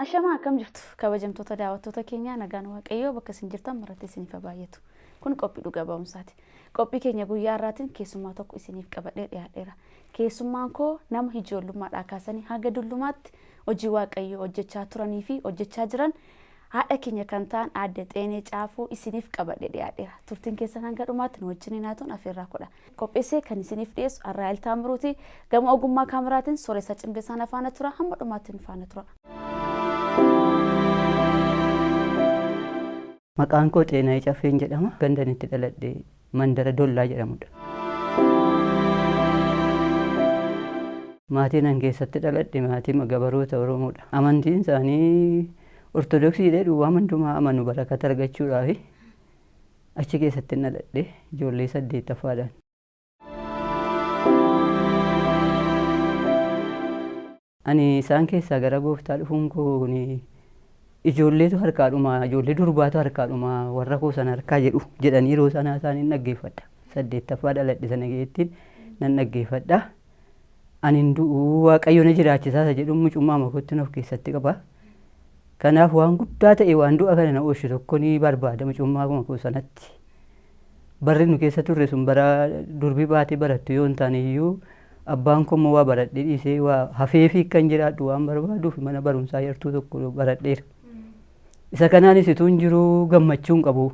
Ashama akkam jirtu kabajamtoota daawwattoota keenyaa nagaan waaqayyoo bakka isin jirtan maratti isiniif baay'atu. Kun qophii dhugaa ba'umsaati. Qophii keenya guyyaa har'aatiin keessummaa tokko isiniif qabadhee dhiyaadheera. Keessummaan koo nama ijoollummaadhaa kaasanii hanga dullumaatti hojii waaqayyoo hojjechaa turanii fi hojjechaa jiran haadha keenya kan ta'an Aadde Xeenee Caafoo isiniif qabadhee dhiyaadheera. Turtiin keessan hanga dhumaatti nu wajjin naatuun afeerraa kudha. Qopheessee kan isiniif dhiyeessu Arraayil Taamiruuti. Gama ogummaa kaameraatiin Sooressa Cimdeessaan afaana tura. Hamma dhumaatti nu faana tura. Maqaan koo Xeenee Caafeen jedhama. Gandan itti dhaladhe Mandara Dollaa jedhamudha. Maatiin an keessatti dhaladhe maatii gabaroota Oromoodha. Amantiin isaanii Ortodoksiidha. Duwwaa hundumaa amanu barakata argachuudhaaf achi keessatti dhaladhe ijoollee 8ffaadhaan. Ani isaan keessaa gara gooftaa dhufuun koo ijoolleetu harkaadhuma ijoollee durbaatu harkaadhuma warra koo sana harkaa jedhu jedhanii yeroo sanaa isaaniin dhaggeeffadha. 8ffaa dhaladhe sana geettiin nan dhaggeeffadha. Ani du'uu waaqayyo na jiraachisaa jedhu mucummaa makootti of keessatti qaba. Kanaaf waan guddaa ta'e waan du'a kana na oolchu tokko ni barbaada mucummaa makoo sanatti. Barri nu keessa turre sun bara durbii baatee barattu yoo hin taane iyyuu abbaan koo waa baradhee dhiisee waa hafeefii kan jiraadhu waan barbaaduuf mana barumsaa yartuu tokko baradheera. Isa kanaanis ituun jiru gammachuun qabu.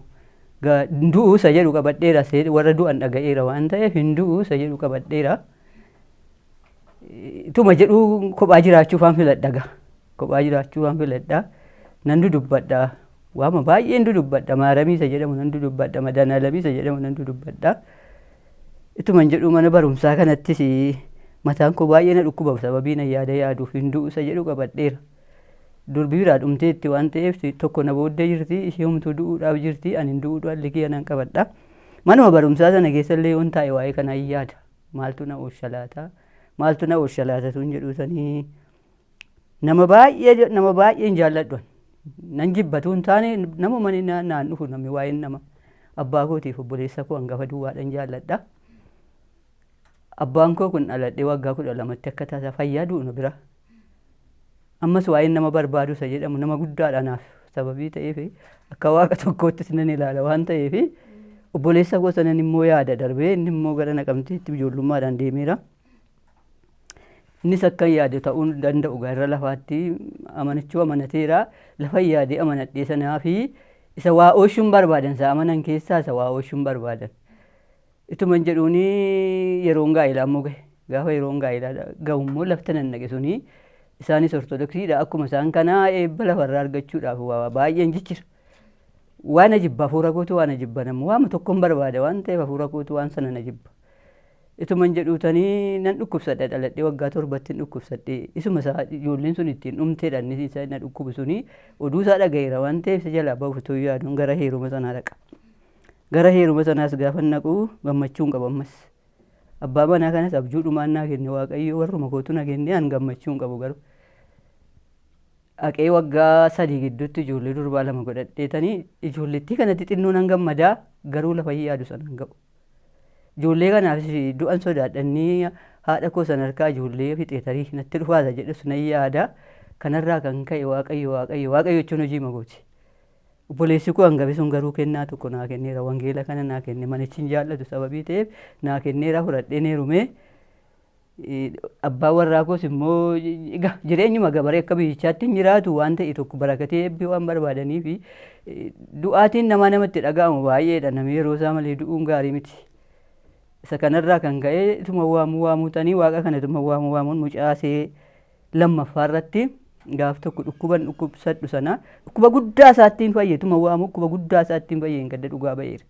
Du'uu isa jedhu qabadheera warra du'an dhaga'eera waan ta'eef hin du'uu isa jedhu qabadheera. Ituma jedhu kophaa jiraachuuf waan filadha. Kophaa jiraachuu waan filadha. Nan dudubbadha. Waama baay'een dudubbadha. Maaramii isa jedhamu nan dudubbadha. Madaanaalamii isa jedhamu nan dudubbadha. Ituma jedhu mana barumsaa kanattis mataan koo baay'ee na dhukkuba sababii na yaaduuf hin du'uu isa jedhu qabadheera. Durbii biraa dhumteetti waan ta'eef tokko na booddee jirti ishee humtuu du'uudhaaf jirti ani du'uudhaan liqii nan qabadha. Manuma barumsaa sana keessallee yoon taa'e waa'ee kanaa yaada. Maaltu na oolcha laata tun jedhu sanii nama baay'een jaalladhuan. Nan jibbatu hin taane nama mani naan dhufu namni waa'een nama abbaa kootiif obboleessa koo hangafa duwwaadhaan jaalladha. Abbaan koo kun dhaladhee waggaa 12tti akka taasa fayyaa du'u nu bira. Ammas waa'een nama barbaadu isa jedhamu nama guddaadha naaf sababii ta'eef akka waaqa tokkoottis nan ilaala waan ta'eef obboleessa koo sanan immoo yaada darbee inni immoo gara Naqamteetti ijoollummaadhaan deemeera. Innis akka yaade ta'uu danda'u gara lafaatti amanachuu amanateera lafa yaade amanadhee sanaa fi isa waa oolchuun barbaadan isa amanan keessaa isa waa oolchuun barbaadan. Ituma jedhuun yeroon gaa'elaa immoo gahe gaafa yeroon gaa'elaa gahu immoo lafta nan naqe suni isaanis Ortodoksiidha akkuma isaan kanaa eebba lafarraa argachuudhaaf waa baay'een jichira. Waan ajibba hafuura kootu waan ajibba namu waama tokkoon barbaada waan ta'eef hafuura kootu waan sana na jibba. Ituma jedhuutanii nan dhukkubsadha dhaladhee waggaa 7tti dhukkubsadhe isuma isaa ijoolleen sun ittiin dhumteedha inni isa na dhukkubu suni oduu isaa dhagayeera waan ta'eef isa jalaa bahuuf ta'uu yaaduun gara heeruma sanaa dhaqa. Gara heeruma sanaas gaafa naqu gammachuun qaba ammas. Abbaa manaa kanas abjuudhumaan naa kenne waaqayyo warruma kootu na kenne an gammachuun qabu garuu. Haqee waggaa 3 gidduutti ijoollee durbaa 2 godhadheetanii ijoollettii kanatti xinnoo nan gammadaa garuu lafa yaadu sana hin ga'u. Ijoollee kanaaf du'an sodaadhanii haadha koo sana harkaa ijoollee fixeetarii natti dhufaata jedhu nan yaada. Kanarraa kan ka'e waaqayyo jechuun hojii magooti. Obboleessi koo hangafi sun garuu kennaa tokko naa kenneera wangeela kana naa kenne manichi hin jaallatu sababii ta'eef naa kenneera fudhadheen heerumee. Abbaan warraa koos immoo jireenyuma gabaree akka biyyichaatti hin jiraatu waan ta'e tokko barakatee eebbi waan barbaadanii fi du'aatiin namatti dhaga'amu baay'eedha namni yeroo isaa malee du'uun gaarii miti. Isa kanarraa kan ka'e ituma waamuutanii waaqa kana ituma waamuun mucaasee lammaffaa irratti gaaf tokko dhukkuban dhukkubsadhu sana dhukkuba guddaa isaattiin fayyetuma waamu dhukkuba guddaa isaattiin fayyeen gadda dhugaa ba'eera.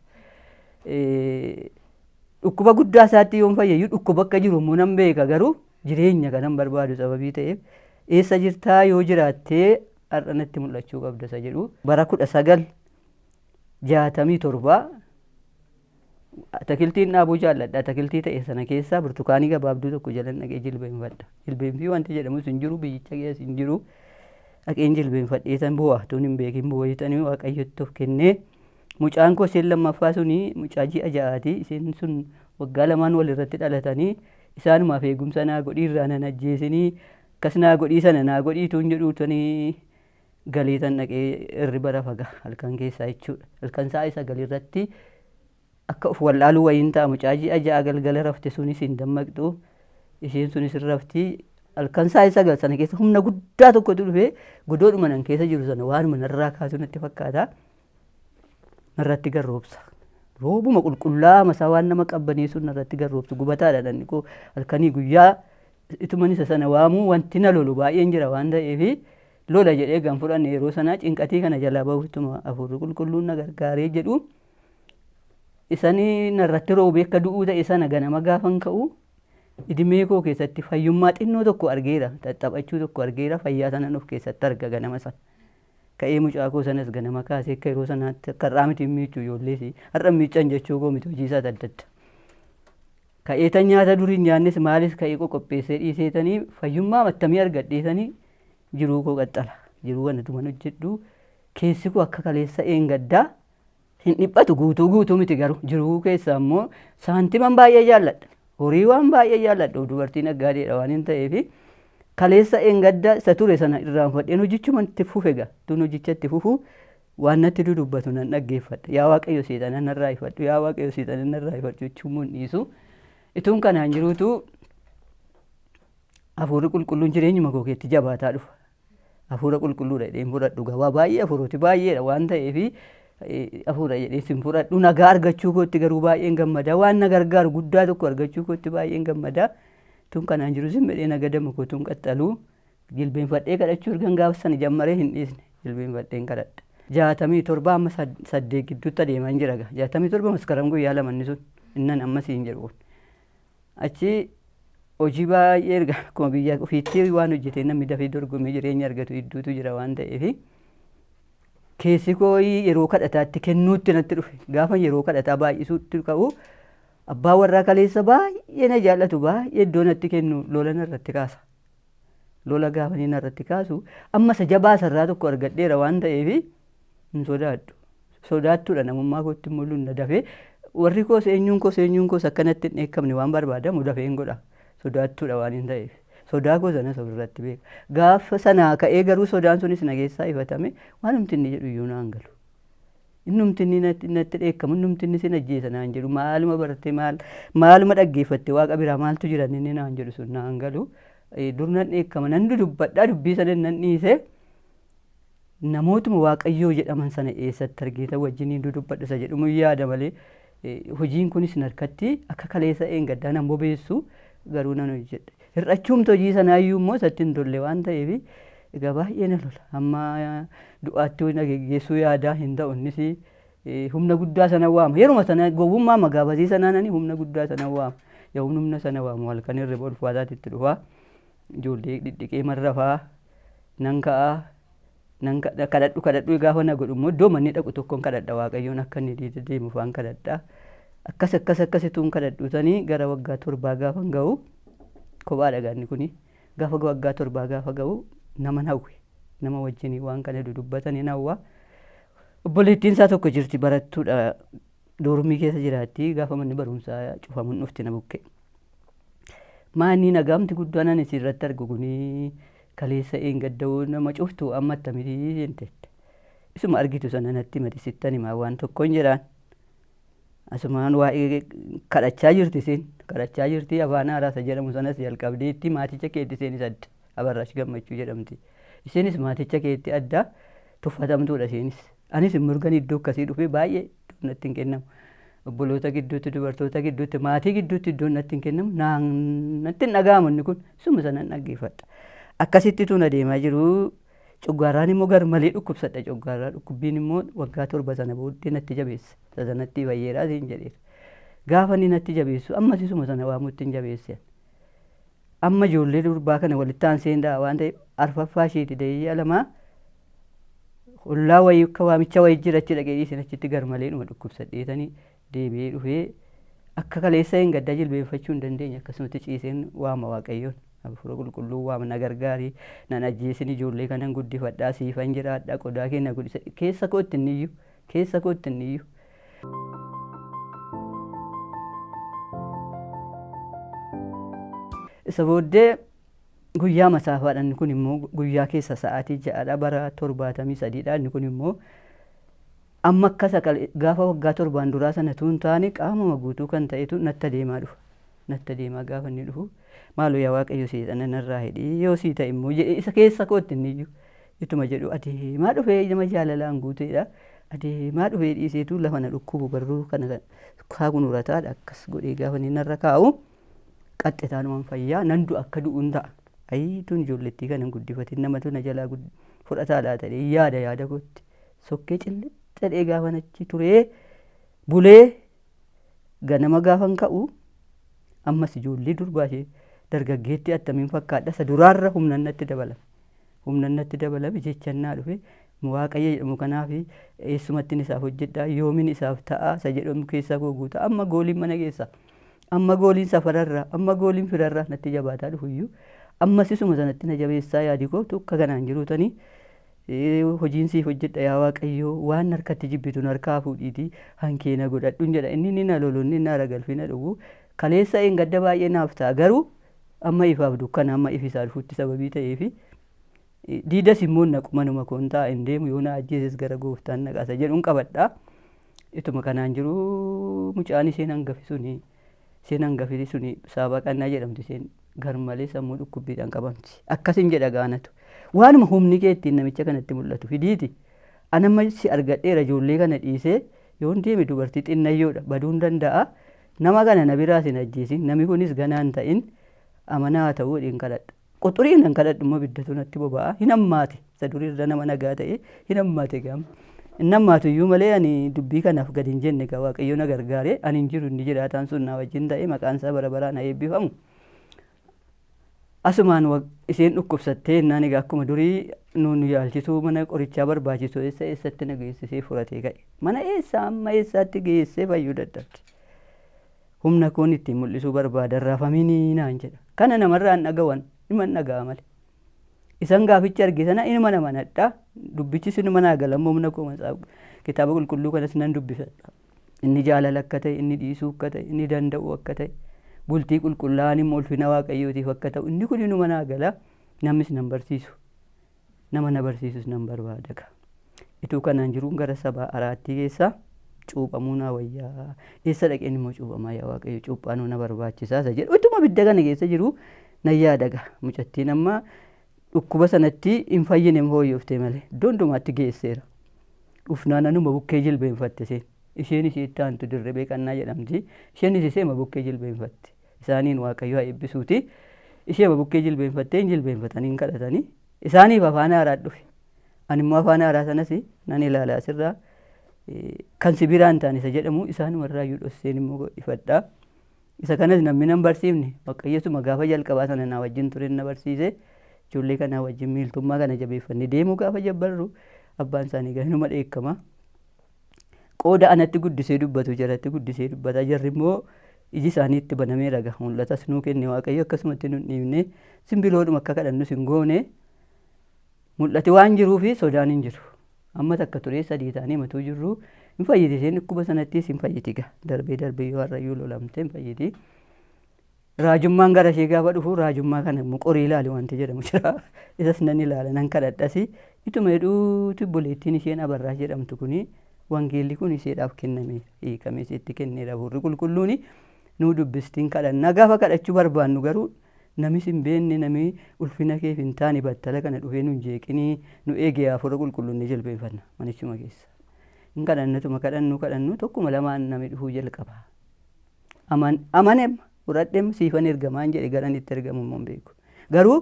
Dhukkuba guddaa isaatti yoon fayyayyuu dhukkuba akka jiru immoo nan beeka garuu jireenya kanan barbaadu sababii ta'eef eessa jirtaa yoo jiraattee har'a natti mul'achuu qabda isa jedhu. Bara 1967 atakiltiin dhaabuu jaalladha. Atakiltii ta'e sana keessaa burtukaanii gabaabduu tokko jalan dhaqee jilbeenfadha. Jilbeenfii wanti jedhamus hin jiru biyyicha keessa hin jiru. Dhaqeen jilbeenfadhee san bu'aatuun hin beekin bu'ootanii waaqayyotti of kennee. Mucaan koo isheen lammaffaa suni mucaa ji'a 6ti. Isheen sun waggaa 2 walirratti dhalatanii isaanumaaf eegumsa naa godhii irraa nan ajjeesinii akkas naa godhii sana naa godhiituun jedhuutanii galiitan dhaqee irriba rafa halkan keessaa jechuudha. Halkan sa'a sagalii irratti akka of wallaaluu wayiin ta'a mucaa ji'a ja'a galgala rafte sunis hin dammaqxu. Isheen sunis hin rafti. Halkan sa'a sagal sana keessa humna guddaa tokkotu dhufee godoodhuma nan keessa jiru sana waanuma narraa kaasu natti fakkaata. Narratti garroobsa. Roobuma qulqullaa masaa waan nama qabbaneessu narratti garroobsu gubataadha dhanni koo halkanii guyyaa ituman isa sana waamuu wanti na lolu baay'een jira waan ta'eef lola jedhee gan fudhanne yeroo sanaa cinqatii kana jalaa bahuutuma hafuurri qulqulluun na gargaaree jedhu isanii narratti roobee akka du'uu ta'e sana ganama gaafan ka'u idimee koo keessatti fayyummaa xinnoo tokko argeera taphachuu tokko argeera fayyaa sanan of keessatti arga ganama sana. Ka'ee mucaa koo sanas ganama kaasee akka yeroo sanaatti akka har'aa miti miiccuu ijoollees har'a miiccan jechuu koo miti hojii isaa adda adda. Ka'ee tan nyaata durii nyaannis maalis ka'ee qopheessee dhiiseetanii fayyummaa mattamii argadheesanii jiruu koo qaxxala. Jiruu kana tuman hojjedhu keessi koo akka kaleessa eengaddaa hin dhiphatu guutuu miti garuu jiruu keessa immoo saantiman baay'ee jaalladha. Horii waan baay'ee jaalladha dubartiin aggaadeedha waan hin ta'eef kaleessa eengaddaa isa ture sana irraanfadheen hojichuma itti fufe gaa tun hojicha itti fufu waan natti dudubbatu nan dhaggeeffadha. Yaa Waaqayyo seexana narraa ifadhu yaa Waaqayyo seexana narraa ifadhu jechuun mun dhiisu. Ituun kanaan jiruutu hafuurri qulqulluun jireenyuma koo keessatti jabaataa dhufa. Hafuura qulqulluudha jedheen fudhadhu gabaa baay'ee hafuuroti baay'eedha waan ta'eef hafuura jedhee sin fudhadhu nagaa argachuu kootti garuu baay'een gammada waan na gargaaru guddaa tokko argachuu kootti baay'een gammada. Tun kanaan jiru sin medhee nagadama koo tun qaxxaluu jilbeenfadhee kadhachuu ergan gaafa sana jammaree hin dhiisne jilbeenfadheen kadhadha. 67 amma 8 gidduutti adeemaa jira gaa 67 maskaram guyyaa lamanni sun innan amma siin jedhu. Achi hojii baay'ee erga akkuma biyya ofiitti waan hojjetee namni dafee dorgomee jireenya argatu hedduutu jira waan ta'eef keessi koo yeroo kadhataatti kennuutti natti dhufe gaafa yeroo kadhataa baay'isuutti ka'u abbaa warraa kaleessa baay'ee na jaallatu baay'ee iddoo natti kennu lola narratti kaasa. Lola gaafa inni narratti kaasu amma isa jabaa sarraa tokko argadheera waan ta'eef hin sodaadhu. Sodaattuudha namummaa kootti mul'uun na dafee warri koos eenyuun koos akkanatti hin eekamne waan barbaadamu dafee hin godha. Sodaattuudha waan hin ta'eef sodaa koo sana ofirratti beeka. Gaafa sanaa ka'ee garuu sodaan sunis na keessaa ifatame waan humti inni jedhu iyyuu naan galu. Innumti inni natti dheekkamu innumti inni sin ajjeesa naan jedhu maaluma barattee maaluma dhaggeeffatte waaqa biraa maaltu jira inni naan jedhu sun naan galu. Dur nan dheekkama nan dudubbadhaa dubbii sana nan dhiise namootuma waaqayyoo jedhaman sana eessatti argeeta wajjiniin dudubbadha isa jedhumu yaada malee hojiin kunis harkatti akka kaleessa eengaddaa nan bobeessu garuu nan hojjedhe. Hir'achuumti hojii sanaayyuu immoo isatti hin tolle waan ta'eef egaa baay'ee na lola. Amma du'aatti na geggeessuu yaadaa hin ta'u innis humna guddaa sana waama. Yeruma sana gowwummaa magaabasii sanaan humna guddaa sana waama. Yaa humna sana waamu halkan hirriba ulfaataatti itti dhufaa. Ijoollee dhidhiqee marrafaa nan ka'aa nan kadhadhu gaafa na godhu immoo iddoo manni dhaqu tokkoon kadhadha waaqayyoon akka inni deemu faan kadhadha. Akkasituun kadhadhuutanii gara waggaa 7 gaafa ga'u kophaa dhagaanni kuni gaafa waggaa 7 gaafa ga'u nama hawwe nama wajjin waan kana dudubbatanii hawwa. Obboleettiin isaa tokko jirti barattuudha doormii keessa jiraatti gaafa manni barumsaa cufamuun dhufti na bukke. Maanni nagaamti guddaan ani asirratti argu kuni kaleessa eengadda'uu nama cuftu amma attamitti jenteetta. Isuma argitu sana natti madisittani maa waan tokkoon jedhaan. Asumaan waa'ee kadhachaa jirti isin kadhachaa jirti afaan haaraasa jedhamu sanas jalqabdeetti maaticha keetti isheenis adda Abarraash Gammachuu jedhamti. Isheenis maaticha keetti adda tuffatamtuudha isheenis. Anis mirgan iddoo akkasii dhufee baay'ee natti hin kennamu. Obboloota gidduutti dubartoota gidduutti maatii gidduutti iddoon natti hin kennamu natti hin dhaga'amu inni kun suma sana dhaggeeffadha. Akkasitti tun adeemaa jiru coggaarraan immoo gar malee dhukkubsadha coggaarraa dhukkubbiin immoo waggaa 7 sana booddee natti jabeessa sanatti fayyeeraa siin jedheera. Gaafa inni natti jabeessu ammas isuma sana waamutti hin jabeesse. Amma ijoollee durbaa kana walitti aanseendaa waan ta'eef arfaffaa isheeti da'iyaa lamaa hollaa wayii akka waamicha wayii jira achi dhaqee dhiisin achitti gar malee dhuma dhukkubsadheetanii deebi'ee dhufee akka kaleessa hin gaddaa jilbeenfachuu hin dandeenye akkasumatti ciiseen waama waaqayyoon hafuura qulqulluu waama na gargaarii nan ajjeesin ijoollee kanan guddifadhaa siifan jiraadhaa qodaa keenya guddisa keessa kootti inniyyuu. Isa booddee guyyaa masaafaadha inni kun immoo guyyaa keessa sa'aatii 6dha bara 73dha inni kun immoo amma akkasa gaafa waggaa 7 duraa sana tuun taane qaamuma guutuu kan ta'etu natti deemaa dhufa natti deemaa gaafa inni dhufu maaloo yaa waaqayyo seexana narraa hidhii yoo sii ta'e immoo jedhee isa keessa kootti inni iyyuu ituma jedhu adeemaa dhufee nama jaalalaan guuteedha adeemaa dhufee dhiiseetu lafa na dhukkubu barruu kana kaagunurataadha akkas godhee gaafa inni narra kaa'u qaxxitaanumaan fayyaa nan du'a akka du'uun ta'a. Tun ijoollettii kana guddifatin namatu na jalaa fudhataadhaa ta'ee yaada gootti sokkee cillixxadhee gaafa nachi turee bulee ganama gaafan ka'u ammas ijoollee durbaa ishee dargaggeetti attamiin fakkaadha isa duraarra humnan natti dabalame jechannaa dhufe waaqayyo jedhamu kanaaf eessumattiin isaaf hojjedhaa yoomin isaaf ta'a isa jedhamu keessaa koo guuta amma gooliin mana keessa amma gooliin safararraa amma gooliin firarraa natti jabaataa dhufuyyuu ammas isuma sanatti na jabeessaa yaadi kootu akka kanaan jiruutanii hojiin siif hojjedha yaa waaqayyoo waan harkatti jibbituun harkaa fuudhiitii hankeena godhadhuun jedha inni na lolonni na ragalfina dhugu kaleessa gadda baay'ee naaf ta'a garuu amma ifaaf dukkana amma ifisaa dhufutti sababii ta'eefi diidas immoo naqumanuma koon ta'a hin deemu yoo na ajjeeses gara gooftaan naqasa jedhuun qabadha ituma kanaan jiru mucaan isheen hangafi suni saabaqannaa jedhamti isheen garmalee sammuu dhukkubbiidhaan qabamti akkasin jedha gaanatu waanuma humni kee ittiin namicha kanatti mul'atu fidiiti anamma si argadheera ijoollee kana dhiisee yoon deeme dubartii xinnayyoodha baduun danda'a nama kana na biraas hin ajjeesin namni kunis ganaan ta'in amanaa ta'uu dhiin kadhadha quxuriin hin kadhadhu immoo biddatu natti boba'a hin hammaate isa duriirra nama nagaa ta'e hin hammaate gaama hin hammaatu iyyuu malee ani dubbii kanaaf gadi hin jenne gaa waaqayyo na gargaare ani hin jiru inni jiraataan sun na wajjin ta'e maqaan isaa bara baraan haa eebbifamu. Asumaan isheen dhukkubsattee innaan egaa akkuma durii nuun yaalchisuu mana qorichaa barbaachisu eessatti na geessisee furatee ka'e mana amma eessaatti geessee fayyuu dadhabde humna koon ittiin mul'isuu barbaada raafaminii naan jedha kana namarraa hin dhagawan dhimma hin dhaga'a malee isan gaafichi arge sana inuma nama nadhaa dubbichi sinuma naa galammoo humna koo kitaaba qulqulluu kanas nan dubbisadha inni jaalala akka ta'e inni dhiisuu akka ta'e inni danda'u akka ta'e bultii qulqullaa'aan immoo ulfina waaqayyootiif akka ta'u inni kun inuma naa gala namnis nan barsiisu nama na barsiisus nan barbaada ituu kanaan jiruun gara saba araattii keessa cuuphamuu naa wayyaa eessa dhaqeen immoo cuuphamaa yaa waaqayyo cuuphaanuu na barbaachisaa isa jedhu ituma bidda kana keessa jiru nan yaadaga mucattiin amma dhukkuba sanatti hin fayyine hooyyooftee malee iddoo hundumaatti geesseera ufnaan anuma bukkee jilbeenfatte isheen isheetti aantu dirribee qannaa jedhamti isheenis isheema bukkee jilbeenfatte isaaniin waaqayyo haa eebbisuuti isheema bukkee jilbeenfattee hin jilbeenfatanii hin kadhatanii isaaniif afaan haaraa dhufe ani immoo afaan haaraa sanas nan ilaala asirraa kan sibiraan ta'an isa jedhamu isaanumarraa iyyuu dhosseen immoo ifadhaa isa kanas namni nan barsiifne waaqayyosuma gaafa jalqabaa sana naa wajjin ture na barsiise ijoollee kanaa wajjin miiltummaa kana jabeeffanne deemuu gaafa jabbarru abbaan isaanii gahinuma dheekkama qooda anatti guddisee dubbatu jalatti guddisee dubbata jarri immoo iji isaaniitti banamee raga mul'atas nuu kenne waaqayyo akkasumatti nun dhiibne simbiloodhuma akka kadhannu sin goone mul'ate waan jiruufi sodaan hin jiru amma takka turee sadii ta'anii matuu jirru hin fayyiti isheen dhukkuba sanattis hin fayyiti gaa darbee yoo harrayyuu lolamte hin fayyiti raajummaan gara ishee gaafa dhufu raajummaa kana immoo qorii ilaali wanti jedhamu jira isas nan ilaala nan kadhadhasi ituma hedhuuti buleettiin isheen abarraa jedhamtu kuni wangeelli kun isheedhaaf kenname hiikamee iseetti kenneera hafuurri qulqulluuni nuu dubbistiin kadhanna gaafa kadhachuu barbaannu garuu namis hin beekne nami ulfina keef hin taane battala kana dhufee nu hin jeeqinii nu eegee hafuura qulqulluun ni jilbeeffanna manichuma keessa hin kadhannatuma kadhannu tokkuma lamaan nami dhufuu jalqaba amanem fudhadhem siifan ergamaan jedhe garan itti ergamu immoo beeku garuu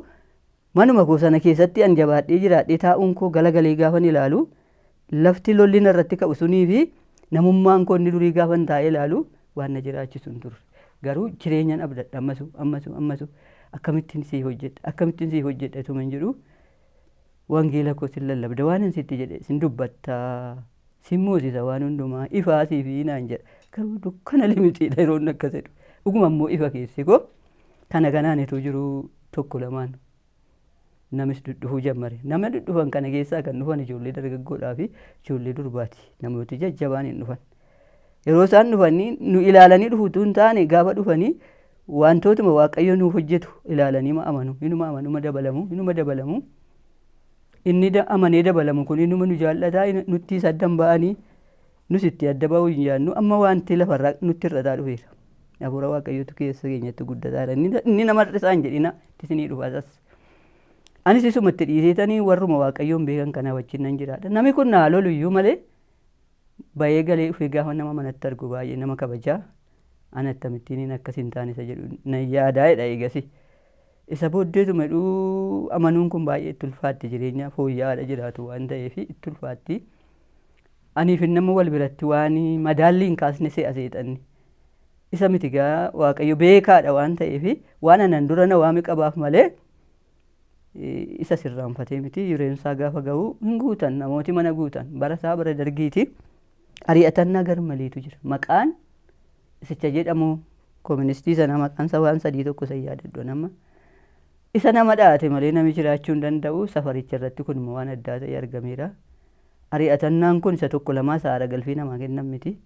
manuma koo sana keessatti an jabaadhee jiraadhee taa'uun koo galagalee gaafan ilaalu lafti lolli irratti ka'u sunii fi namummaan koo inni durii gaafan taa'ee ilaalu waan na jiraachisu hin turre garuu jireenyan abdadha ammasu akkamittiin siif hojjedha ituma hin jedhu wangeela koo sin lallabda waan hin sitti jedhe sin dubbatta sin moosisa waan hundumaa ifaa siif naan jedha garuu dukkana limitiidha yeroo inni akkas jedhu dhuguma immoo ifa keessi koo kana kanaan itoo jiru tokko lamaan namis dhudhufuu jammare nama dhudhufan kana keessaa kan dhufan ijoollee dargaggoodhaa fi ijoollee durbaati namooti jajjabaan hin dhufan yeroo isaan dhufanii nu ilaalanii dhufuutu hin taane gaafa dhufanii wantootuma waaqayyo nuuf hojjetu ilaalanii amanu inuma dabalamu inni amanee dabalamu kun inuma nu jaallataa nutti saddan ba'anii nus itti adda ba'uu hin jaannu amma wanti lafarraa nutti irrataa dhufeera. Hafuura waaqayyootu keessa keenyatti guddataadha. Inni nama isaan jedhina isinii dhufaasas. Anis isumatti dhiiseetanii warruma waaqayyoon beekan kana wajjin nan jiraadha. Namni kun naa lolu iyyuu malee bayee galee dhufee gaafa nama manatti argu baay'ee nama kabajaa. Ana akkamittiin akkas hin taane isa jedhu nan yaadaa'edha eegasi. Isa booddeetu medhuu amanuun kun baay'ee itti ulfaatti jireenya fooyya'aadha jiraatu waan ta'eef itti ulfaatti. Aniif nama wal biratti waan madaalli hin kaasne se'a seexanni. Isa miti gaa waaqayyo beekaadha waan ta'eef waan anan dura na waami qabaaf malee isa sirraanfatee miti jireensaa gaafa ga'u hin guutan namooti mana guutan bara dargiiti ari'atannaa garmaleetu jira. Maqaan isicha jedhamu kooministii sana maqaansa waan sadii tokko isa yaadadhu nama. Isa nama dhaate malee nami jiraachuu hin danda'u safaricha irratti kun immoo waan addaa ta'e argameera. Ari'atannaan kun isa tokko lamaa saara galfii namaa kennan miti.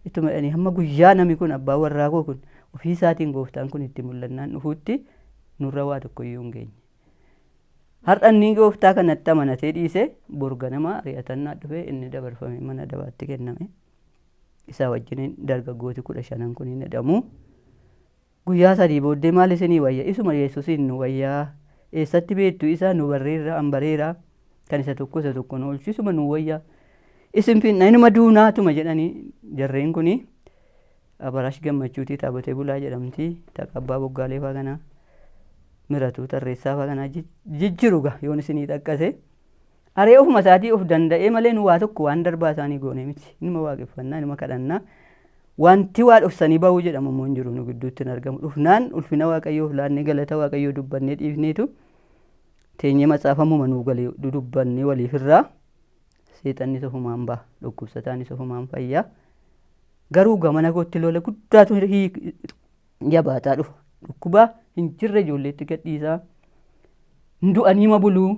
Ittuma jedhanii hamma guyyaa nami kun abbaa warraa koo kun ofii isaatiin gooftaan kun itti mul'annaan dhufuutti nurra waa tokko iyyuu hin geenye. Har'a inni gooftaa kanatti amanatee dhiise borga nama ari'atannaa dhufe inni dabarfame mana dabaatti kenname. Isaa wajjin dargaggooti 15 kun hin hidhamu. Guyyaa sadii booddee maal isinii wayya isuma Yesuusiin nu wayyaa eessatti beektu isaa nu barreerra ambareera kan isa tokko nu oolchu isuma nu wayyaa. Isin finna inuma duunaatuma jedhanii jarreen kuni Abarash Gammachuutii Taabatee Bulaa jedhamti Taqabbaa Boggaalee fa'aa kana Miratuu Tarreessaa fa'aa kana jijjiruga yoon isinii xaqqase aree ofuma isaatii of danda'ee malee nu waa tokko waan darbaa isaanii goone miti inuma waaqeffannaa inuma kadhannaa wanti waa dhufsanii ba'uu jedhamu immoo hin jiru nu gidduutti hin argamu dhufnaan ulfina waaqayyoof laannee galata waaqayyoo dubbannee dhiifneetu teenyee matsaafamuma nuu galee dudubbannee waliifirraa seexanni sofumaan ba'a dhukkubsataan sofumaan fayyaa garuu gamana kootti lola guddaatu jabaataa dhufa dhukkubaa hin jirre ijoolleetti gadhiisaa hin du'aniima buluu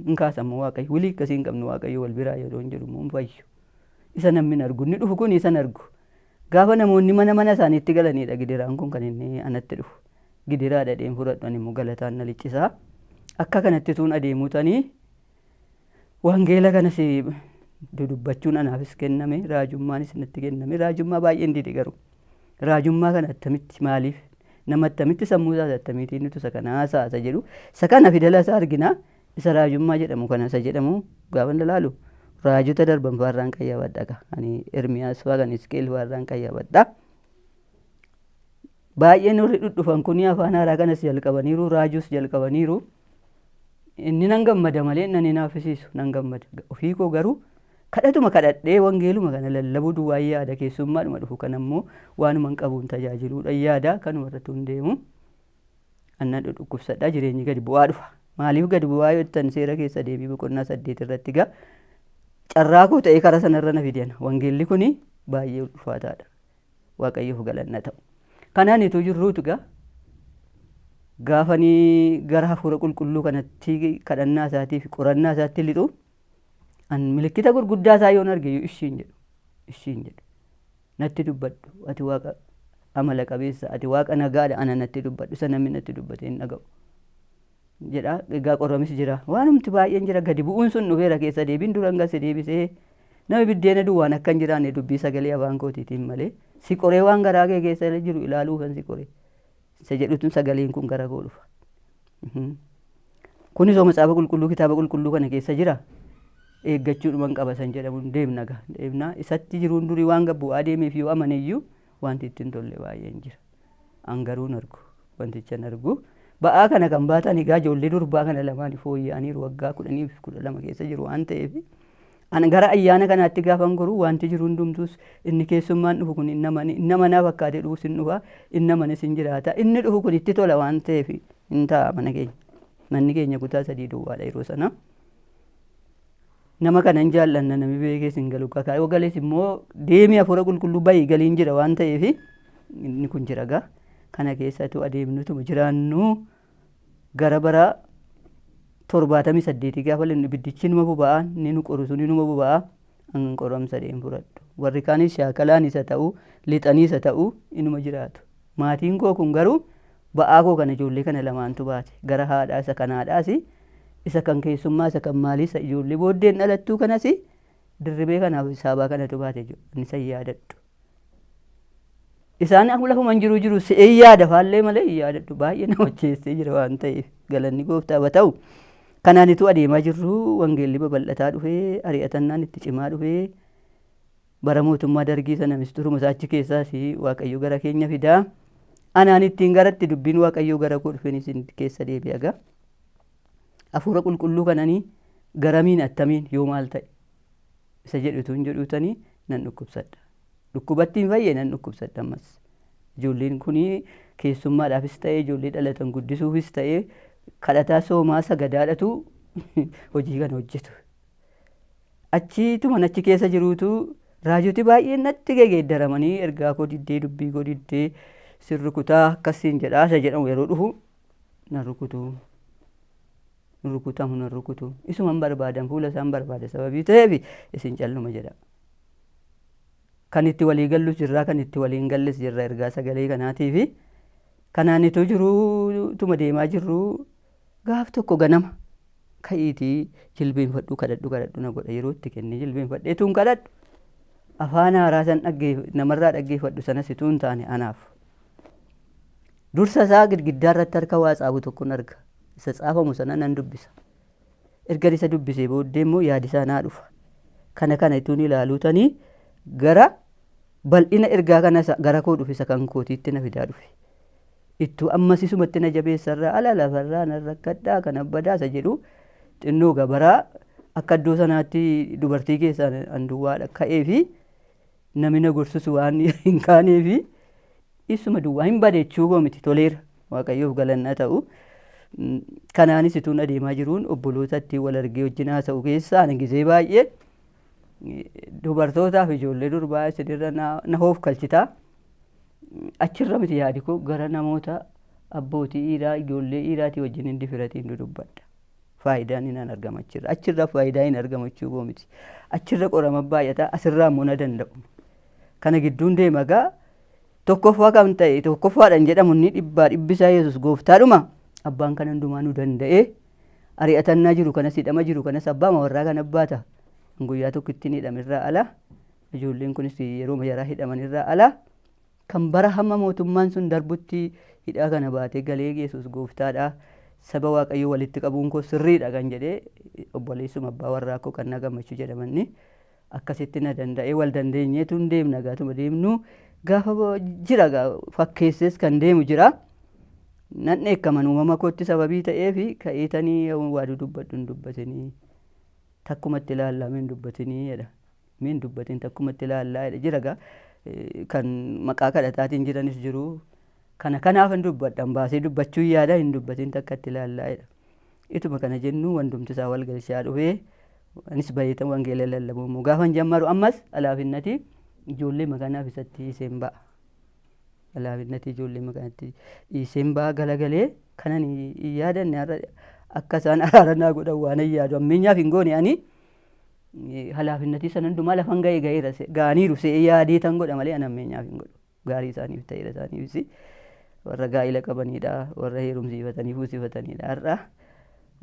hin kaasamu waaqayyo wilii akkasii hin qabnu waaqayyo wal biraa yeroo hin jiru immoo hin fayyu isa namni hin argu inni dhufu kun isan argu gaafa namoonni mana isaaniitti galanidha gidiraan kun kan inni anatti dhufu gidiraa dhadheen fudhadhan immoo galataan na liccisaa akka kanatti tuun adeemutanii wangeela kanas dudubbachuun anaafis kenname raajummaanis natti kenname raajummaa baay'een dide garuu raajummaa kana attamitti maaliif nama attamitti sammuu isaa attamiitiin nuti isa kana haasa'asa jedhu isa kana fidala isaa argina isa raajummaa jedhamu kana isa jedhamu gaafa ilaalu raajota darban faarraan qayyabadha ani Ermiyaas fa'aa kan Hisqeel faarraan qayyabadha baay'een warri dhudhufan kun afaan haaraa kanas jalqabaniiru raajuus jalqabaniiru inni nan gammada malee nan hinaafisiisu nan gammada ofii koo garuu kadhatuma kadhadhee wangeeluma kana lallabuu duwwaa yaada keessummaadhuma dhufu kan ammoo waanuman qabuun tajaajiluudha yaada kanuma irratti hundeemu annan dhukkubsadhaa jireenyi gadi bu'aa dhufa maaliif gadi bu'aa yoo jettan seera keessa deebii boqonnaa 8 irratti gaa carraa koo ta'ee karaa sanarra na fidan wangeelli kuni baay'ee ulfaataadha waaqayyoof galanna ta'u kanaan itoo jirruutu gaa gaafanii gara hafuura qulqulluu kanatti kadhannaa isaatiif qorannaa isaatti lixu an milikkita gurguddaa isaa yoon arge ishiin jedhu natti dubbadhu ati waaqa amala qabeessa ati waaqa nagaadha ana natti dubbadhu isa namni natti dubbate hin dhaga'u jedha egaa qorramis jira waanumti baay'een jira gadi bu'uun sun dhufeera keessa deebiin duran gas deebisee nama biddeena duwwaan akka hin jiraanne dubbii sagalee afaan kootiitiin malee si qoree waan garaa kee keessa jiru ilaaluu kan si qoree isa jedhutu sagaleen kun gara koo dhufa kunis oo macaafa qulqulluu kitaaba qulqulluu kana keessa jira eeggachuudhuman qaba san jedhamu deemna isatti jiruun durii waan gabbu'aa deemeef yoo amaneeyyuu wanti ittiin tolle baay'een jira an garuu hin argu wanticha hin argu ba'aa kana kan baatan egaa ijoollee durbaa kana lamaan fooyya'aniiru waggaa 10-12 keessa jiru waan ta'eef an gara ayyaana kanaatti gaafan goruu wanti jiru hundumtus inni keessummaan dhufu kun inna manaa fakkaatee dhufu sin dhufa inna manis hin jiraata inni dhufu kun itti tola waan ta'eef hin ta'a manni keenya kutaa 3 duwwaadha yeroo sana nama kana hin jaallanna nami beekees hin galu kakaa yoo galees immoo deemee hafuura qulqulluu bayii galiin jira waan ta'eef inni kun jira gaa kana keessatti adeemnutu jiraannu gara bara 78 gaafa lennu biddichi numa buba'aa ni nu qorusu ni numa buba'aa an qoramsa deem fudhadhu warri kaanis shaakalaan isa ta'u lixanii isa ta'u inuma jiraatu Maatiin koo kun garuu ba'aa koo kana ijoollee kana lamaantu baate. Gara haadhaa isa kanaadhaas isa kan keessummaa isa kan maalii isa ijoollee booddeen dhalattuu kanas dirribee kanaaf isaabaa kanatu baate inni isa yaadadhu. Isaan lafuma jiru si'ee yaada faallee malee yaadadhu baay'ee nama cheessee jira waan ta'eef galanni gooftaaf haa ta'u. Kanaanitu adeemaa jirru wangeelli babal'ataa dhufee ari'atannaan itti cimaa dhufee bara mootummaa dargii sana misturuma isaachi keessaas waaqayyo gara keenya fidaa. Anaan ittiin garatti dubbiin waaqayyo gara koo dhufeen isin keessa deebi'a gaa. Hafuura qulqulluu kananii garamiin attamiin yoo maal ta'e isa jedhutuun jedhutanii nan dhukkubsadha. Dhukkubattiin fayyee nan dhukkubsadha ammas. Ijoolleen kunii keessummaadhaafis ta'ee ijoollee dhalatan guddisuufis ta'ee kadhataa soomaa sagadaadhatu hojii kana hojjetu. Achiituma achi keessa jiruutu raajoti baay'een natti geeddaramanii ergaa koo diddee dubbii koo diddee sirri kutaa akkasiin jedhaa isa jedhamu yeroo dhufu nan rukutu isuman barbaadan fuula isaan barbaada sababii ta'eef isin calluma jedha. Kan itti walii gallus jirraa kan itti waliin galles jirra ergaa sagalee kanaatiif kanaanitu jiruutuma deemaa jirru gaaf tokko ganama ka'iitii jilbeenfadhu kadhadhu na godha yeroo itti kennee jilbeenfadheetuun kadhadhu afaan haaraa san namarraa dhaggeeffadhu sanas ituun taane anaaf. Dursa isaa girgiddaa irratti harka waa caabu tokkon arga. Isa caafamu sana nan dubbisa. Erga isa dubbisee booddee immoo yaadi isaa naa dhufa. Kana ituun ilaaluutanii gara bal'ina ergaa kana gara koo dhufisa kan kootiitti na fidaa dhufe. Ittuu ammas isumatti na jabeessarraa ala lafarraa na rakkadhaa kan abbadaasa jedhu xinnoo gabaraa akka iddoo sanaatti dubartii keessaa anduwwaadha ka'ee fi namni na gorsus waan hin kaaneefi isuma duwwaa hin badeechuu koo miti toleera waaqayyoof galanna ta'u. Kanaanis ituun adeemaa jiruun obbolootatti wal argee wajjin haasa'u keessaa gisee baay'ee dubartootaaf ijoollee durbaa isinirra na hoof kalchitaa. Achirra miti yaadi koo gara namoota abbootii dhiiraa ijoollee dhiiraatii wajjin hin difiratiin dudubbadha. Faayidaan hin argama achirra. Achirra faayidaa hin argamachuu koo miti. Achirra qorama baay'ataa asirraa immoo na danda'u. Kana gidduun deema gaa tokkoffaa kan ta'e tokkoffaadhaan jedhamu inni dhibbisaa Yesuus gooftaadhuma abbaan kan hundumaa nu danda'e ari'atannaa jiru kanas hidhama jiru kanas abbaa warraa kan abbaata. Guyyaa tokko ittiin hidhamirraa ala ijoolleen kunis yeroo mayaraa hidhamanirraa ala kan bara hamma mootummaan sun darbutti hidhaa kana baatee galee Yesuus gooftaadha. Saba waaqayyo walitti qabuun koo sirriidha kan jedhee obboleessuma abbaa warraa koo kan na gammachuu jedhamanni akkasitti na danda'ee wal dandeenyeetu hin deemna gaatuma deemnu gaafa jira fakkeesses kan deemu jira. Nan eekkaman uumama kootti sababii ta'eefi ka'eetanii waa dubbadhu hin dubbatanii takkumatti ilaallaa min dubbatanii jedha. Min dubbatiin takkumatti ilaallaa jira gaa kan maqaa kadhataatiin jiranis jiru. Kanaaf hin dubbadhan baasee dubbachuu yaada hin dubbatiin takkatti ilaallaa jedha. Ituma kana jennu wandumti isaa wal galchaa dhufee anis baay'eetan wangeela lallabuu immoo gaafa hin jammaru ammas alaafinnati ijoollee makaanaaf isatti dhiiseen ba'a. Alaafinnati ijoollee makaanatti dhiiseen ba'a galagalee kanan hin yaadanne akka isaan araarannaa godhan waan hin yaadu ammeenyaaf hin goone ani alaafinnati sana hundumaa lafan ga'eera ga'aniiru se'ee yaadee tan godha malee an ammeenyaaf hin godhu gaarii isaaniif ta'eera isaaniifis warra gaa'ila qabanidha warra heerumsiifatanii fuusifatanidha har'a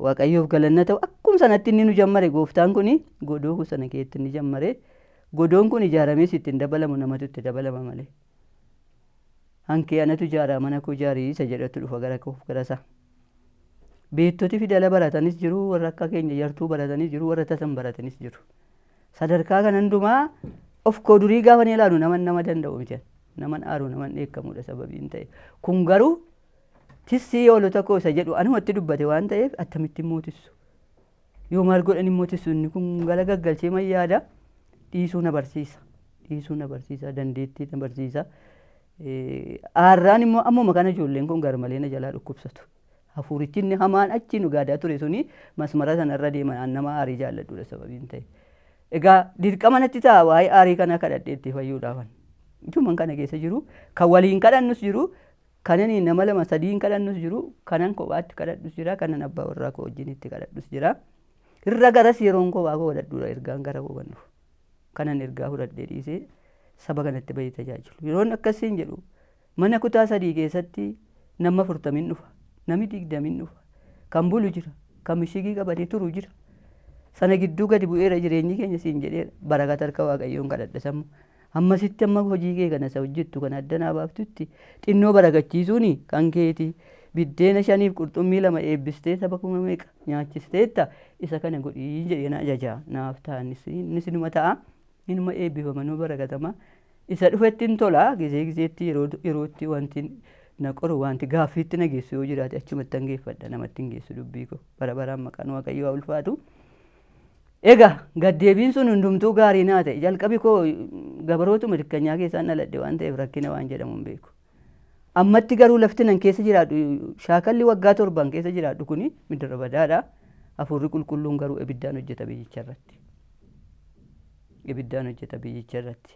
waaqayyoof galanna ta'u akkuma sanatti inni nu jammare gooftaan kun godoo sana keessatti inni jammare godoon kun ijaaramees ittiin dabalamu namatu itti dabalama malee hankee anatu ijaaraa mana koo ijaarii isa jedhatu dhufa gara koof gara isaa. Beektoti fidala baratanis jiru warra akka keenya yartuu baratanis jiru warra tasan baratanis jiru. Sadarkaa kan hundumaa of koo durii gaafa ni ilaalu nama danda'u miti. Naman aaru naman dheekkamudha sababiin ta'e. Kun garuu tissii hoolota koo isa jedhu anumatti dubbate waan ta'eef attamitti mootissu. Yoo maal godhan mootissu inni kun gala gaggalchee mayyaada dhiisuu na barsiisa dandeettii na barsiisa. Aarraan immoo ammuma kana ijoolleen kun garmalee na jalaa dhukkubsatu. Hafuurichi inni hamaan achi nu gaadaa ture suni masmara sanarra deeman nama aarii jaalladhuudha sababiin ta'e. Egaa dirqama natti ta'a waa'ee aarii kana kadhadheetti fayyuudhaafan. Ijuman kana keessa jiru kan waliin kadhannus jiru kanan nama lama sadiin kadhannus jiru kanan kophaatti kadhadhus jira kanan abbaa warraa koo wajjin itti kadhadhus jira. Irra garas yeroon kophaa koo kadhadhuudha ergaan gara koo kan dhufu. Kanan ergaa fudhadhee dhiisee saba kanatti bahee tajaajilu. Yeroon akkasiin jedhu Mana kutaa 3 keessatti nama 40 dhufa, nami 20 dhufa. Kan bulu jira, kan mishigii qabatee turu jira. Sana gidduu gadi bu'eera jireenyi keenya siin jedheera. Barakata harka Waaqayyoon kadhadha sammuu. Ammasitti amma hojii kee kana isa hojjettu kan addanaa baaftutti xinnoo barakachiisuuni kan keeti. Biddeena 5 qurxummii 2 eebbistee saba kuma meeqa nyaachisteetta isa kana godhii jedhee na ajajaa naaf ta'anis innis inuma ta'a inuma eebbifama nu barakatama isa dhufetti hin tola gizeetti yerootti wanti na qoru wanti gaaffiitti na geessu yoo jiraate achumatti hin geeffadha namatti hin geessu dubbii koo bara baraan maqaan Waaqayyoo haa ulfaatu. Egaa gaddeebiin sun hundumtuu gaarii naa ta'e jalqabi koo gabarootuma dikkanyaa keessaan dhaladhe waan ta'eef rakkina waan jedhamu hin beeku. Ammatti garuu lafti nan keessa jiraadhu shaakalli waggaa 7 keessa jiraadhu kuni midira badaadha. Hafuurri qulqulluun garuu ibiddaan hojjeta biyyicha irratti. Ibiddaan hojjeta biyyicha irratti.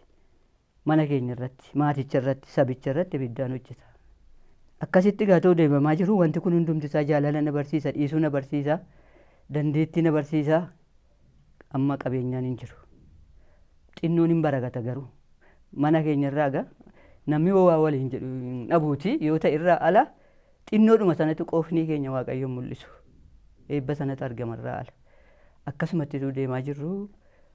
Mana keenya irratti, maaticha irratti, sabicha irratti ibiddaan hojjeta. Akkasitti gaatoo deemamaa jiru wanti kun hundumti isaa jaalala na barsiisa, dhiisuu na barsiisa, dandeettii na barsiisa. Amma qabeenyaan hin jiru. Xinnoon hin barakata garuu. Mana keenya irraa gaa namni waa waliin jedhu dhabuuti yoo ta'e irraa ala xinnoodhuma sanatti qoofni keenya Waaqayyoon mul'isu. Eebba sanatti argamarraa ala. Akkasumatti deemaa jirru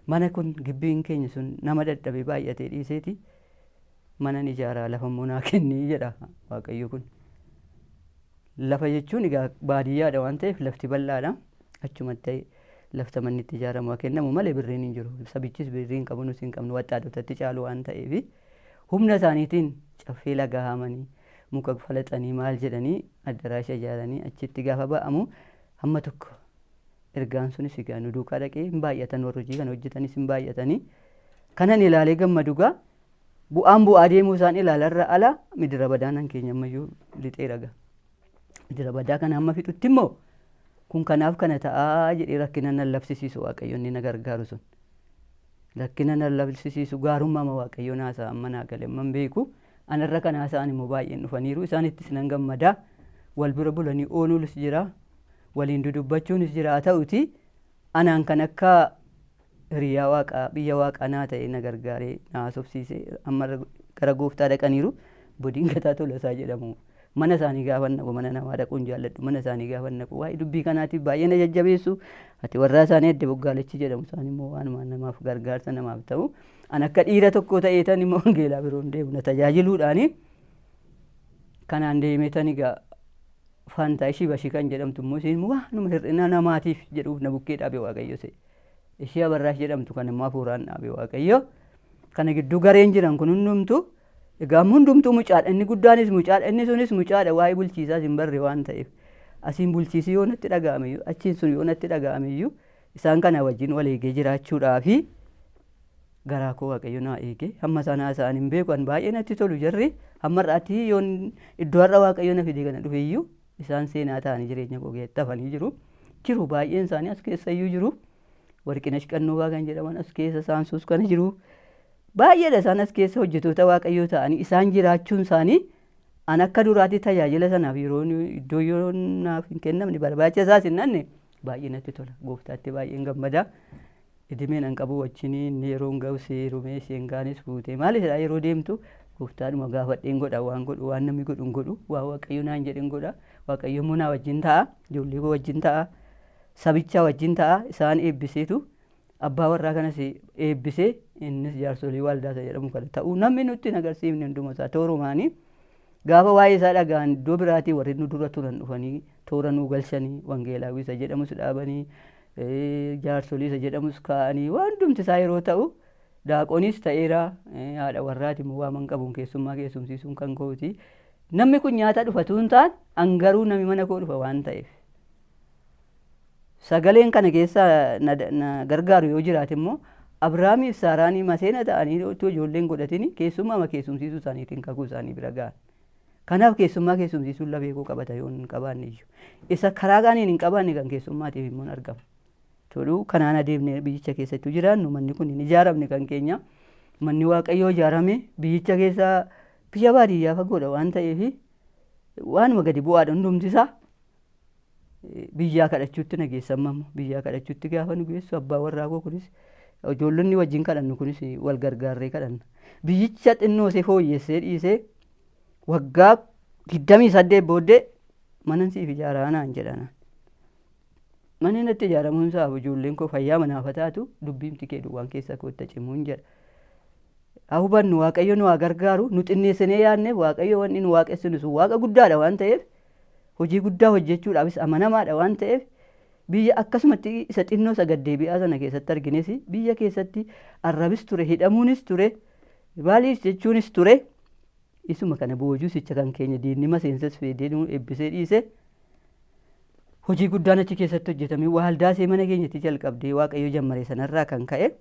mana kun gibbiin keenya sun nama dadhabee baay'atee dhiiseeti mana ijaaraa lafa munaa kennii jedha Waaqayyo kun. Lafa jechuun egaa baadiyyaadha waan ta'eef lafti bal'aadha. Achumatti lafta manni itti ijaaramu kennamu malee birriin hin jiru. Sabichis birriin qabu nus hin qabnu waxxaadotatti caalu waan ta'eef humna isaaniitiin caffee lagaa haamanii muka falaxanii maal jedhanii addaraasha ijaaranii achitti gaafa ba'amu hamma tokko ergaan sunis egaa nu duukaa dhaqee hin baay'atan warri hojii kana hojjetanis hin baay'atanii kanan ilaalee gammadugaa bu'aan bu'aa deemuu isaan ilaalarra ala midira badaa nan keenya ammayyuu lixee dhaga. Midira badaa kana amma fixutti immoo kun kanaaf kana ta'aa jedhee rakkina nan labsisiisu Waaqayyoon ni na gargaaru sun. Rakkina nan labsisiisu gaarummaa Waaqayyoon haasaa amma naa galemman beeku. Anarra kan haasa'an immoo baay'een dhufaniiru isaanittis nan gammadaa. Wal bira bulanii ooluunis jira. Waliin dudubbachuunis jira haa ta'uti. Anaan kan akka hiriyaa Waaqaa biyya Waaqaa naa ta'e na gargaaree na haasofsiisee amma gara Gooftaa dhaqaniiru bodiin gataa Tolasaa jedhamu. Mana isaanii gaafa naqu mana namaa dhaquun jaalladhu mana isaanii gaafa naqu waa'ee dubbii kanaatiif baay'ee na jajjabeessu ati warraa isaanii adda boggaalechi jedhamu isaan immoo waanuma namaaf gargaarsa namaaf ta'u an akka dhiira tokko ta'eetan immoo wangeelaa biroon deemu na tajaajiluudhaani kanaan deemeetan egaa faantaa ishii bashii kan jedhamtu immoo isheen waanuma hir'ina namaatiif jedhuuf na bukkee dhaabe Waaqayyo se'e ishee abarraash jedhamtu kan immoo hafuuraan dhaabe Waaqayyo kana gidduu gareen jiran kun hundumtu egaa hundumtuu mucaadha inni guddaanis mucaadha inni sunis mucaadha waa'ee bulchiisaas hin barre waan ta'eef asiin bulchiisii yoo natti dhaga'ameyyuu achiin sun yoo natti dhaga'ameyyuu isaan kana wajjin wal eegee jiraachuudhaafi garaa koo Waaqayyo naa eegee hamma isaan haasa'an hin beeku an baay'ee natti tolu jarri hamma irraatti yoon iddoo har'a Waaqayyo na fide kana dhufeyyuu isaan seenaa ta'anii jireenya koo keessatti hafanii jiru baay'een isaanii as keessayyuu jiru warqinash qannoo kan jedhaman as keessa saansuus kana jiru. Baay'eedha isaan as keessa hojjetoota Waaqayyoo ta'anii isaan jiraachuun isaanii an akka duraatti tajaajila sanaaf yeroo iddoo yoo naaf hin kennamne barbaachisaas hin nanne baay'ee natti tola Gooftaatti baay'een gammada. Idimeen an qabu wajjin yeroon ga'u seerumee seengaanis fuutee maalidha yeroo deemtu Gooftaadhuma gaafadheen godha waan godhu waan namni godhu hin godhu waa Waaqayyo naan jedhin godha Waaqayyo immoo naa wajjin ta'a ijoollee koo wajjin ta'a sabicha wajjin ta'a isaan eebbiseetu abbaa warraa kanas eebbisee innis jaarsolii waldaa isa jedhamu kana ta'uu namni nutti hin agarsiifne hunduma isaa toorumaanii gaafa waa'ee isaa dhagaan iddoo biraatii warri nu dura turan dhufanii toora nuu galchanii wangeelaawii isa jedhamus dhaabanii jaarsolii isa jedhamus kaa'anii waan hundumti isaa yeroo ta'u daaqonis ta'eera haadha warraati immoo waaman qabuun keessummaa keessumsiisuun kan kooti namni kun nyaata dhufatuun ta'an angaruu namni mana koo dhufa waan ta'eef. Sagaleen kana keessa na gargaaru yoo jiraate immoo Abrahaamiif Saaraanii maseena ta'anii otoo ijoolleen godhatini keessummaa keessumsiisuu isaaniitiin kakuu isaanii bira ga'an. Kanaaf keessummaa keessumsiisuun lafee koo qabata yoo hin qabaanne iyyuu. Isa karaa gaaniin hin qabaanne kan keessummaatiif immoo hin argamu. Toluu kanaan adeemnee biyyicha keessatti jiraannu manni kun hin ijaaramne kan keenya. Manni Waaqayyoo ijaarame biyyicha keessa biyya baadiyyaa fagoodha waan ta'eef waanuma gadi bu'aadha hundumti isaa. Biyyaa kadhachuutti na geessamama biyyaa kadhachuutti gaafa nu geessu abbaa warraa koo kunis ijoollonni wajjin kadhannu kunis wal gargaarree kadhanna biyyicha xinnoo see fooyyessee dhiisee waggaa 28 booddee manan siif ijaaraa naan jedhan. Manni natti ijaaramuun isaa ijoolleen koo fayyaa manaaf taatu dubbiimti kee duwwaan keessa kootta cimuun jedha. Haa hubannu Waaqayyo nu haa gargaaru, nu xinneessinee yaadneef Waaqayyo wanni nu waaqessinu sun Waaqa guddaadha waan ta'eef hojii guddaa hojjechuudhaafis amanamaadha waan ta'eef biyya akkasumatti isa xinnoo isa gaddeebi'aa sana keessatti argines biyya keessatti arrabis ture, hidhamuunis ture, baaliis jechuunis ture. Isuma kana boojuusicha kan keenya diinni maseensas fedee nu eebbisee dhiise. Hojii guddaan achi keessatti hojjetame waaldaa see mana keenyatti jalqabdee Waaqayyo jammaree sanarraa kan ka'e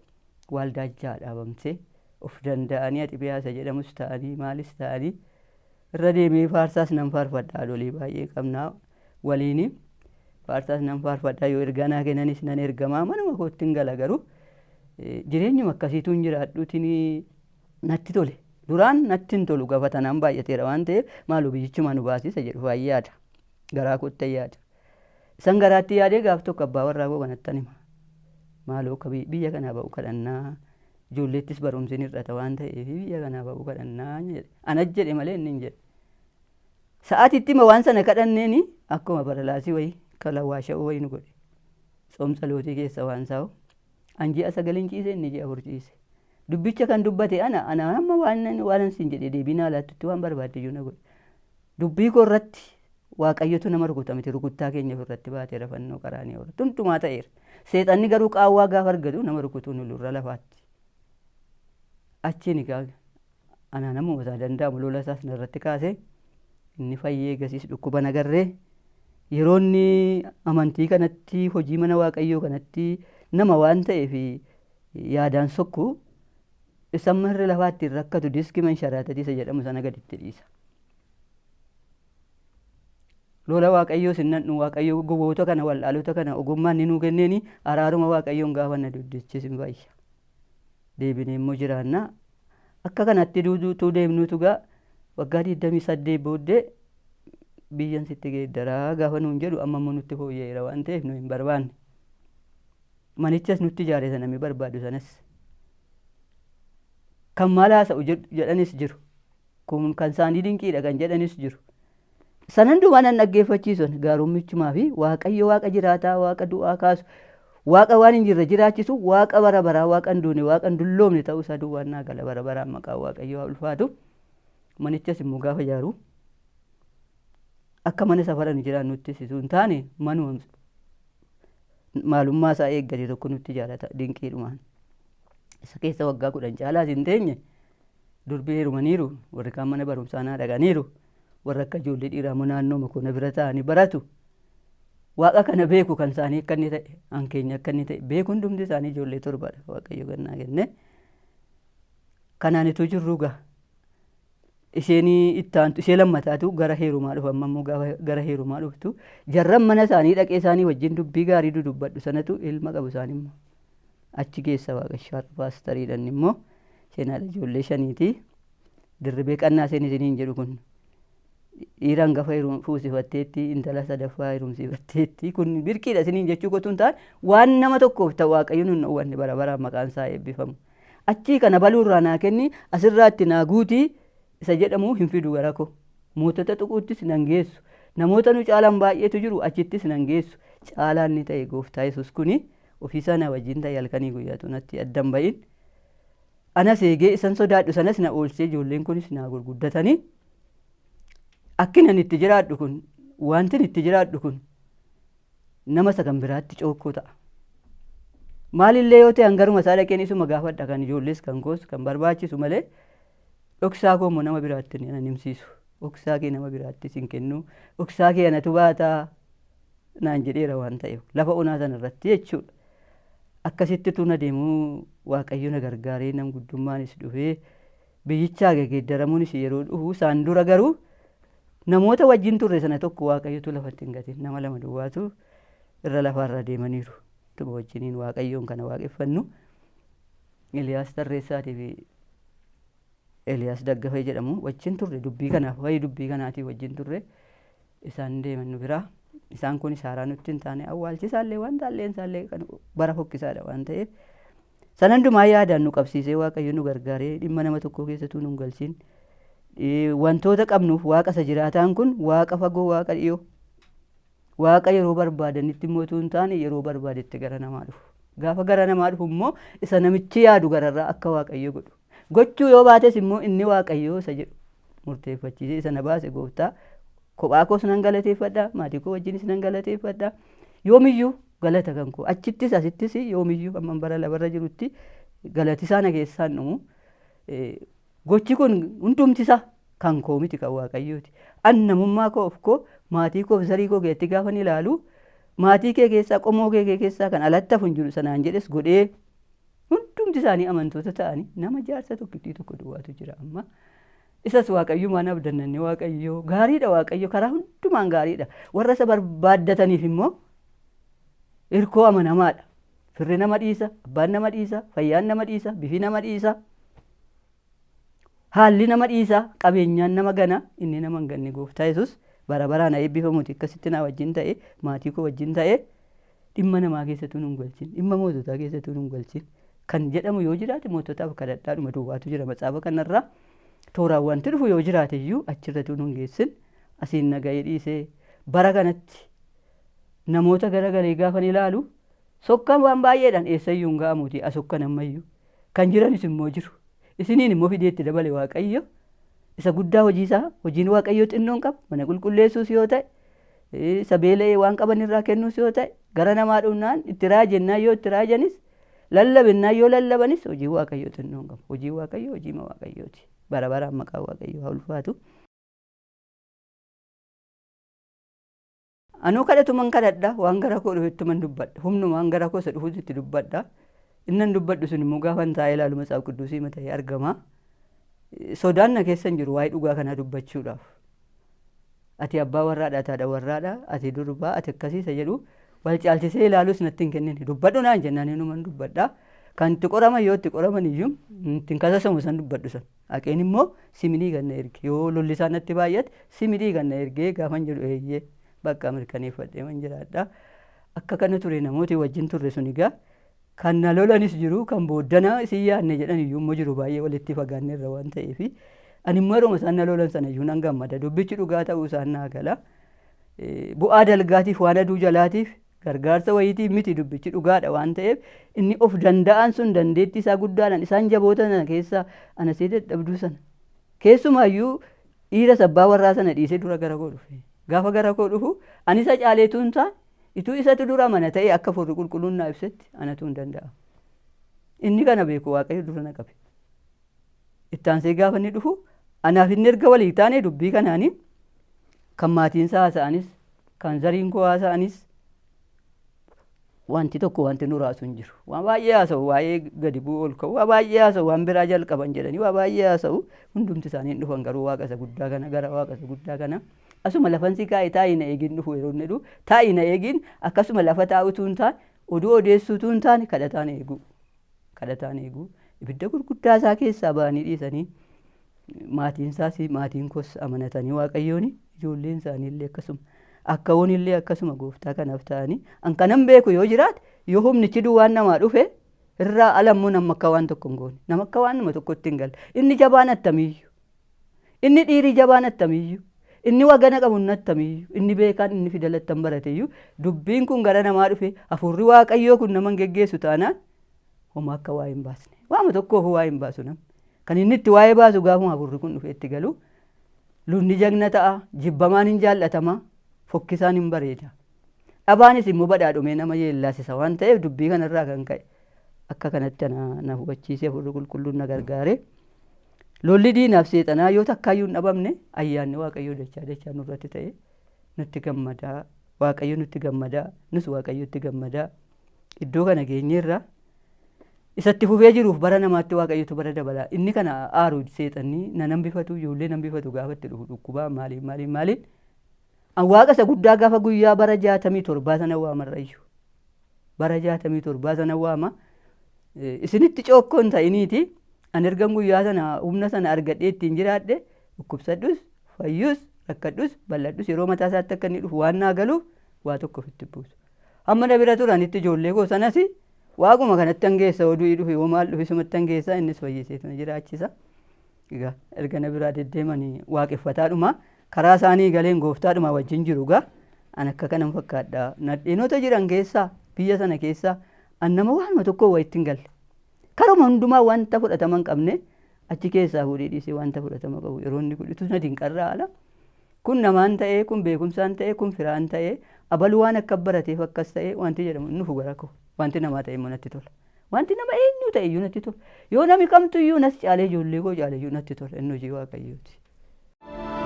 waaldaa jaha dhaabamtee of danda'anii Atibiyaasa jedhamus ta'anii maalis ta'anii irra deemee faarsaas nan faarfadha. Haadholii baay'ee qabnaa waliini faarsaas nan faarfadha. Yoo ergaa naa kennanis nan ergamaa manuma kootti hin gala garuu jireenyuma akkasiitu hin jiraadhuutiin natti tole. Duraan natti hin tolu gafatanaan baay'ateera waan ta'eef maaloo biyyichuma nu baasisa jedhu yaada garaa kootti yaada. Isan garaatti yaadee gaaf tokko abbaa warraa koo kanattan hima. Maaloo akka biyya kanaa ba'u kadhannaa ijoolleettis barumsiin hir'ata waan ta'eef biyya kanaa ba'u kadhannaa jedhe. Anas jedhe malee inni hin jedhe. Sa'aatitti ma waan sana kadhanneeni akkuma baralaasii wayii kalawwaasha'uu wayii nu godhe. Tsoomsa lootii keessa waan saa'u an ji'a 9 ciise inni ji'a 4 ciise. Dubbicha kan dubbate ana amma waan sin jedhe deebiin haalaatti waan barbaadde iyyuu na godhe. Dubbii koo irratti Waaqayyotu nama rukuta miti rukuttaa keenya irratti baatee rafannoo qaraanii oola. Tuntumaa ta'eera. Seexanni garuu qaawwaa gaafa argatu nama rukutuu nu lurra lafaatti. Achiin egaa anaa namuma isaa danda'amu lola isaas narratti kaase inni fayyee gasiis dhukkuba nagarree yeroo inni amantii kanatti hojii mana Waaqayyoo kanatti nama waan ta'eef yaadaan sokku isan marri lafaatti rakkatu diskii mansharaatatiisa jedhamu sana gaditti dhiisa. Lola Waaqayyoo sinnadhu Waaqayyoo goboota kana wallaalota kana ogummaan ni nuu kenneeni araaruma Waaqayyoon gaafa na duddichis hin baay'isa. Deebinee immoo jiraannaa akka kanatti duutuu deemnuutu gaa waggaa 28 booddee biyyan sitti geeddaraa gaafa nuun jedhu amma immoo nutti fooyya'eera waan ta'eef nu hin barbaanne. Manichas nutti ijaare sana mi barbaadu sanas. Kan maal haasa'u jedhanis jiru. Kun kan isaanii dinqiidha kan jedhanis jiru. Sanan dumaan an dhaggeeffachiisan gaarummichumaa fi Waaqayyo Waaqa jiraataa, Waaqa du'aa kaasu, Waaqa waan hin jirre jiraachisu, Waaqa bara baraa, Waaqa hin duune, Waaqa hin dulloomne ta'uu isaa duwwaan naa gala bara baraan maqaa Waaqayyo haa ulfaatu. Manichas immoo gaafa ijaaru akka mana safaran jiraan nutti situu hin taane manuma maalummaa isaa eeggate tokko nutti ijaarata dinqiidhumaan. Isa keessa waggaa 10 caalaas hin teenye durbii heerumaniiru warri kaan mana barumsaa naa dhaqaniiru. Warra akka ijoollee dhiiraa naannoo makoona bira ta'anii baratu. Waaqa kana beeku kan isaanii akka inni ta'e, an keenya akka inni ta'e beeku hundumti isaanii ijoollee 7dha Waaqayyo gannaa kenne. Kanaanitu jirru gaa. Ishee lammataatu gara heerumaa dhufa amma immoo gara heerumaa dhuftu. Jarran mana isaanii dhaqee isaanii wajjin dubbii gaarii dudubbadhu sanatu ilma qabu isaan immoo. Achi keessa Waaqayyo paastariidhaan immoo seenaadha ijoollee 5ti. Dirribee qannaa seen isiniin jedhu kun. Dhiiraan gafa fuusifatteetti intala sadaffaa heerumsiifatteetti kun birqiidha isiniin jechuu qotuun ta'an waan nama tokkoof ta'u Waaqayyo nun uwwanne bara baraan maqaan isaa eebbifamu. Achii kana baluurraa naa kenni asirraatti naa guutii isa jedhamu hin fidu gara koo. Mootota xuquuttis nan geessu. Namoota nu caalan baay'eetu jiru achittis nan geessu. Caalaan ni ta'e gooftaa Yesuus kuni ofii sana wajjin ta'e halkanii guyyaatu natti addan bahin. Anas eegee isan sodaadhu sanas na oolchee ijoolleen kunis naa gurguddatanii. Akkinan itti jiraadhu kun wanti itti jiraadhu kun nama sagan biraatti cookkoo ta'a. Maalillee yoo ta'e hangaruma isaa dhaqeen isuma gaafadha kan ijoollees kan koos kan barbaachisu malee dhoksaa koo immoo nama biraatti nan himsiisu. Dhoksaa kee nama biraatti sin kennu dhoksaa kee anatu baataa naan jedheera waan ta'eef lafa onaa sana irratti jechuudha. Akkasitti tuna deemuu Waaqayyo na gargaaree nam guddummaanis dhufee biyyichaa geeddaramuunis yeroo dhufu isaan dura garuu namoota wajjin turre sana tokko Waaqayyotu lafatti hin gatin nama 2 duwwaatu irra lafaarra deemaniiru. Tuma wajjiniin Waaqayyoon kana waaqeffannu. Eliyaas Tarreessaatii fi Eliyaas Daggafee jedhamu wajjin turre dubbii kanaaf wayii dubbii kanaatii wajjin turre isaan deeman nu biraa. Isaan kun isaaraa nutti hin taane awwaalchisaallee waan taalleen isaallee kan bara fokkisaadha waan ta'eef sanan dumaa yaadaan nu qabsiisee Waaqayyo nu gargaaree dhimma nama tokko keessattuu nu galchiin wantoota qabnuuf waaqa isa jiraataan kun waaqa fagoo waaqa dhiyoo waaqa yeroo barbaadanitti immoo utuu hin taane yeroo barbaadetti gara namaa dhufu. Gaafa gara namaa dhufu immoo isa namichi yaadu gararraa akka waaqayyo godhu. Gochuu yoo baates immoo inni waaqayyoo isa jedhu murteeffachiisee isa na baase gooftaa kophaa koos nan galateeffadha maatii koo wajjinis nan galateeffadha yoomiyyuu galata kan koo achittis asittis yoomiyyuu amma bara labarra jirutti galati sana keessaan dhumu. Gochi kun hundumtisa kan koo miti kan waaqayyooti. An namummaa koo of koo maatii koo zarii koo keessatti gaafa ni ilaalu maatii kee keessaa qomoo kee keessaa kan alatti hafu hin jiru sanaan jedhes godhee hundumti isaanii amantoota ta'anii nama jaarsa tokkittii tokko duwwaatu jira amma. Isas waaqayyumaan abdannanne waaqayyoo gaariidha waaqayyo karaa hundumaan gaariidha. Warra isa barbaaddataniif immoo hirkoo amanamaadha. Firri nama dhiisa, abbaan nama dhiisa, fayyaan nama dhiisa, bifi nama dhiisa. Haalli nama dhiisa, qabeenyaan nama gana, inni nama hin ganne gooftaa Yesuus bara baraan eebbifamuuti akkasitti na wajjin ta'e, maatii koo wajjin ta'e dhimma namaa keessattuu nun galchin, dhimma moototaa keessattuu nun galchin. Kan jedhamu yoo jiraate moototaaf kadhadhaadhuma duwwaatu jira matsaafa kanarraa. Tooraan wanti dhufu yoo jiraate iyyuu achirratti nun geessin asiin nagahee dhiisee bara kanatti namoota garagalee gaafa ilaalu sokkaan waan baay'eedhaan eessayyuu hin ga'amuuti asokkan ammayyuu kan jiranis immoo jiru. Isiniin immoo fideetti dabale waaqayyo isa guddaa hojiisaa hojiin waaqayyoo xinnoon qaba mana qulqulleessuus yoo ta'e isa beela'ee waan qaban irraa kennuus yoo ta'e gara namaa dhumnaan itti raajennaa yoo itti raajanis lallabennaa yoo lallabanis hojii waaqayyoo xinnoon qaba. Hojii waaqayyoo hojiima waaqayyooti. Bara baraan maqaa waaqayyoo haa ulfaatu. Anuu kadhatuman kadhadha waan gara koo dhufetti man dubbadha humnuma waan gara koo isa dhufutti dubbadha. Innan dubbadhu sun immoo gaafa taa'ee ilaalu matsaaf qudduusii mata'ee argama. Sodaan na keessa hin jiru waa'ee dhugaa kana dubbachuudhaaf. Ati abbaa warraadha ataadha warraadha ati durbaa ati akkasiisa jedhu wal caalchisee ilaaluus natti hin kennine dubbadhu naan jennaan inuman dubbadha. Kan itti qoraman yoo itti qoraman iyyuu ittiin kasasamu san dubbadhu san. Haqeen immoo siminii ganna erge yoo lolli isaa natti baay'ate siminii ganna ergee gaafan jedhu eeyyee bakka mirkaneeffadhee man jiraadha. Akka kana ture namooti wajjin turre sun egaa kan na lolanis jiru kan booddana isin yaadne jedhan iyyuu immoo jiru baay'ee walitti fagaanne irra waan ta'eef ani immoo yeroo isaan na lolan sana iyyuu nan gammada dubbichi dhugaa ta'uu isaan naa gala. Bu'aa dalgaatiif waan aduu jalaatiif gargaarsa wayiitiif miti dubbichi dhugaadha waan ta'eef inni of danda'an sun dandeetti isaa guddaadhaan isaan jaboota sana keessaa ana see dadhabduu sana keessumaayyuu dhiira sabbaa warraa sana dhiisee dura gara koo dhufe gaafa gara koo dhufu ani isa caaleetu hin taane ituu isatu dura mana ta'e akka furri qulqulluun naa ibsetti anatu hin danda'a. Inni kana beeku waaqayyo dura na qabe. Ittaansee gaafa inni dhufu anaaf inni erga walii taane dubbii kanaanii kan maatiinsaa haasa'anis kan zariin koo haasa'anis wanti tokko wanti nu raasu hin jiru. Waan baay'ee haasa'u waa'ee gadi bu'uu ol ka'u waa baay'ee haasa'u waan biraa jalqaban jedhanii waa baay'ee haasa'u hundumti isaanii hin dhufan garuu waaqa isa guddaa kana gara waaqa isa guddaa kana. Asuma lafan si kaa'e taa'ii na eegin dhufu yeroo inni dhufu taa'ii na eegin akkasuma lafa taa'utu hin taane oduu odeessuutu hin taane kadhataan eegu ibidda gurguddaa isaa keessaa ba'anii dhiisanii maatiin koos amanatanii waaqayyoon ijoolleen isaaniillee akkasuma akka wonillee akkasuma gooftaa kanaaf ta'anii an kanan beeku yoo jiraate yoo humnichi duwwaan namaa dhufe irraa alammoo nama akka waan tokko hin goone nama akka waan nama tokkotti hin galle inni jabaan attamiyyuu inni dhiirii jabaan attamiyyuu inni wagana qabu attamiyyuu inni beekaan inni fidalattan barateyyuu dubbiin kun gara namaa dhufe hafuurri waaqayyoo kun nama geggeessu taanaan homaa akka waa hin baasne waama tokkoof waa hin baasu nam kan inni itti waa'ee baasu gaafuma hafuurri kun dhufe itti galu lubni jagna ta'a jibbamaan hin jaallatama fokkisaan hin bareeda dhabaanis immoo badhaadhumee nama yeellaasisa waan ta'eef dubbii kanarraa kan ka'e akka kanatti na hubachiisee hafuurri qulqulluun na gargaare. Lolli diinaaf seexanaa yoo takkaayyuu hin dhabamne ayyaanni waaqayyoo dachaa nurratti ta'e nutti gammadaa waaqayyo nutti gammadaa nus waaqayyotti gammadaa iddoo kana geenyeerra isatti fufee jiruuf bara namaatti waaqayyotu bara dabalaa inni kana aaru seexanni na nambifatu ijoollee nambifatu gaafatti dhufu dhukkubaa maaliin an waaqa isa guddaa gaafa guyyaa bara 67 sana waamarrayyuu bara 67 sana waama isinitti cookkoon ta'iniiti. An ergan guyyaa sana humna sana argadhee ittiin jiraadhe dhukkubsadhus fayyus rakkadhus bal'adhus yeroo mataa isaatti akka inni dhufu waan naa galuuf waa tokko ofitti buusu. Amma na bira turanitti ijoollee koo sanas waaquma kanatti hangeessa oduu dhufe yoo maal dhufe sumatti hangeessa innis fayyiseetu na jiraachisa. Egaa erga na biraa deddeemanii waaqeffataadhuma karaa isaanii galeen gooftaadhuma wajjin jiru gaa an akka kanan fakkaadha. Nadheenota jiran keessaa biyya sana keessaa an nama waanuma tokko wayitti hin galle. Karuma hundumaa wanta fudhatama hin qabne achi keessaa fuudhee dhiisee wanta fudhatama qabu yeroo inni kudhitu na dinqarraa ala. Kun namaan ta'ee kun beekumsaan ta'ee kun firaan ta'ee abaluu waan akka barateef akkas ta'ee wanti jedhamu nufu gara koo wanti namaa ta'e immoo natti tola. Wanti nama eenyu ta'e iyyuu natti tola. Yoo namni kamtu iyyuu nas caalee ijoollee koo caalee iyyuu natti tola. Inni hojii Waaqayyooti.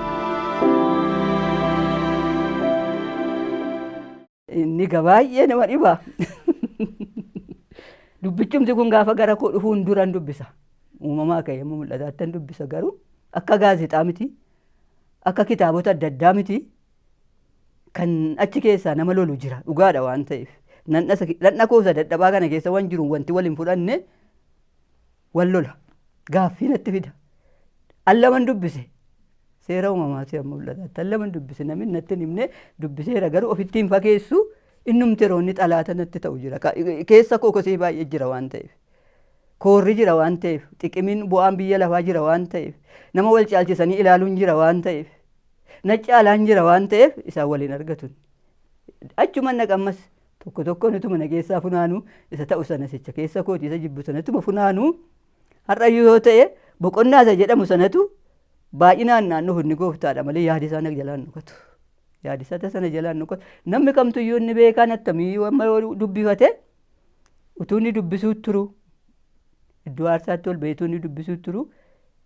Inni baay'ee nama dhiba. Dubbichumti kun gaafa gara koo dhufuun duran dubbisa. Uumamaa ka'ee immoo mul'ataattan dubbisa garuu akka gaazexaa miti. Akka kitaabota adda addaa miti. Kan achi keessaa nama lolu jira dhugaadha waan ta'eef. Dhadha koosa dadhabaa kana keessa waan jiru wanti wal hin fudhanne wal lola. Gaaffii natti fida. Allaman dubbise. Seera uumamaati amma mul'ataatti. Allaman dubbise namni natti hin himne dubbiseera garuu ofitti hin fageessu innumti roonni xalaata natti ta'u jira. Keessa koo kosee baay'ee jira waan ta'eef. Koorri jira waan ta'eef. Xiqimiin bu'aan biyya lafaa jira waan ta'eef. Nama wal caalchisanii ilaaluun jira waan ta'eef. Na caalaan jira waan ta'eef isaan waliin argatu. Achuma naqammas tokko tokko nutuma na keessaa funaanuu isa ta'u sana sicha keessa kooti isa jibbu sanatuma funaanuu har'ayyuu yoo ta'e boqonnaa isa jedhamu sanatu baay'inaan naannoo hunni gooftaadha malee yaadi isaa na jalaan nuqatu. Yaadi isaa sana jalaan nuqatu. Namni kamtuyyuu inni beekaan attamii amma yoo dubbifate utuu inni dubbisuu turu iddoo aarsaatti ol beetuu inni dubbisuu turu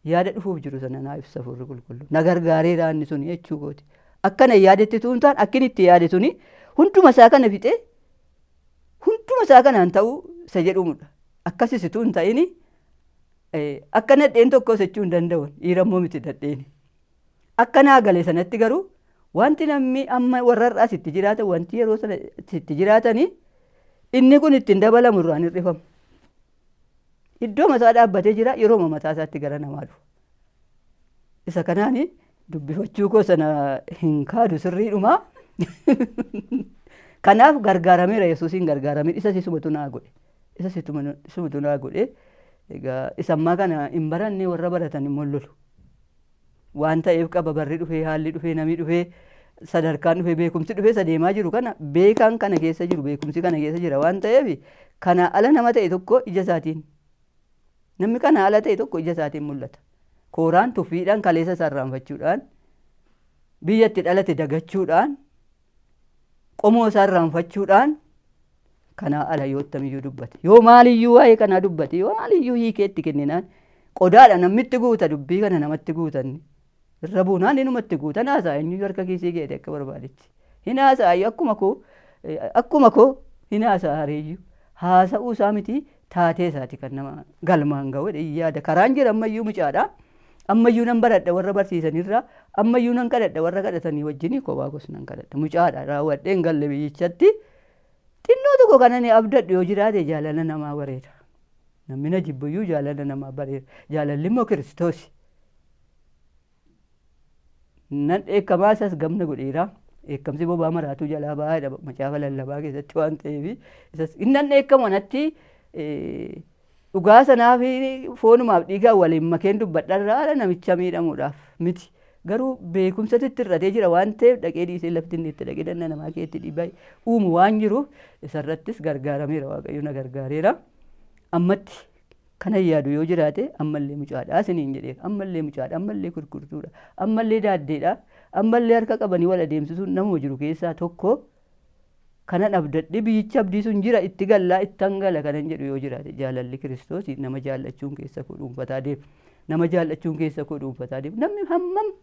yaada dhufuuf jiru sana naa ibsa Hafuurri Qulqulluun. Na gargaareera inni sun jechuu kooti. Akkana yaadetti tuuntaan akkin itti yaade suni hunduma isaa kana fixee hunduma isaa kanaan ta'uu isa jedhumudha. Akkasisituu hin ta'ini akka nadheen tokko jechuu hin danda'uun dhiirammoo miti nadheeni. Akka naa galee sanatti garuu wanti namni amma warra har'aas itti jiraatan wanti yeroo sana itti jiraatanii inni kun ittiin dabalamu irraan hir'ifamu. Iddoo mataa dhaabbatee jira yeroo mataa isaatti gara namaa dhufu. Isa kanaani dubbifachuu koo sana hin kaadu sirriidhuma. Kanaaf gargaarameera Yesuusiin gargaaramee isa sumatu naa godhe. Isa sumatu naa godhe. Egaa isammaa kana hin baranne warra baratan immoo lolu. Waan ta'eef qaba barri dhufee haalli dhufee namni dhufee sadarkaan dhufee beekumsi dhufee sadeemaa jiru kana beekaan kana keessa jiru beekumsi kana keessa jira waan ta'eef kana ala nama ta'e tokko ija isaatiin namni kana ala ta'e tokko ija isaatiin mul'ata. Kooraan tuffiidhaan kaleessa sarraanfachuudhaan biyyatti dhalate dagachuudhaan qomoo sarraanfachuudhaan kana ala yoo tamiyyuu dubbate. Yoo maaliyyuu waa'ee kanaa dubbate yoo maaliyyuu hiikeetti kenninaan qodaadha namni itti guuta dubbii kana namatti guutanni. Irra buunaan inumatti guutan haasaa eenyu harka kiisii geete akka barbaadetti. Hin haasa'aayyu akkuma koo hin haasa'aareeyyu. Haasa'uu isaa miti taatee isaati kan nama galmaan ga'u yaada karaan jira ammayyuu mucaadha. Ammayyuu nan baradha warra barsiisanirraa ammayyuu nan kadhadha warra kadhatanii wajjin kophaa gos nan kadhadha mucaadha raawwadheen galle biyyichatti xinnoo tokko kana ni abdadhu yoo jiraate jaalala namaa bareeda. Namni na jibbuyyuu jaalala namaa bareeda. Jaalalli immoo Kiristoos. Nan eekkamaa isas gamna godheera. Eekkamsi bobaa maraatuu jalaa baay'eedha macaafa lallabaa keessatti waan ta'eef isas innan eekkamu natti dhugaa sanaa fi foonumaaf dhiigaa waliin makeen dubbadharraa namicha miidhamuudhaaf miti. Garuu beekumsatu itti hir'atee jira waan ta'eef dhaqee dhiisee lafti inni itti dhaqee danna namaa keetti dhiibbaa uumu waan jiruuf isarrattis gargaarameera Waaqayyo na gargaareera. Ammatti kana yaadu yoo jiraate ammallee mucaadhaa isiniin jedheera. Ammallee mucaadha ammallee gurgurtuudha ammallee daaddeedha ammallee harka qabanii wal adeemsisuun nama jiru keessaa tokko kana abdadhe biyyicha abdii sun jira itti gallaa itti hangala kanan jedhu yoo jiraate jaalalli Kiristoos nama jaallachuun keessa koo dhuunfataa deema. Nama jaallachuun keessa koo dhuunfataa deema. Namni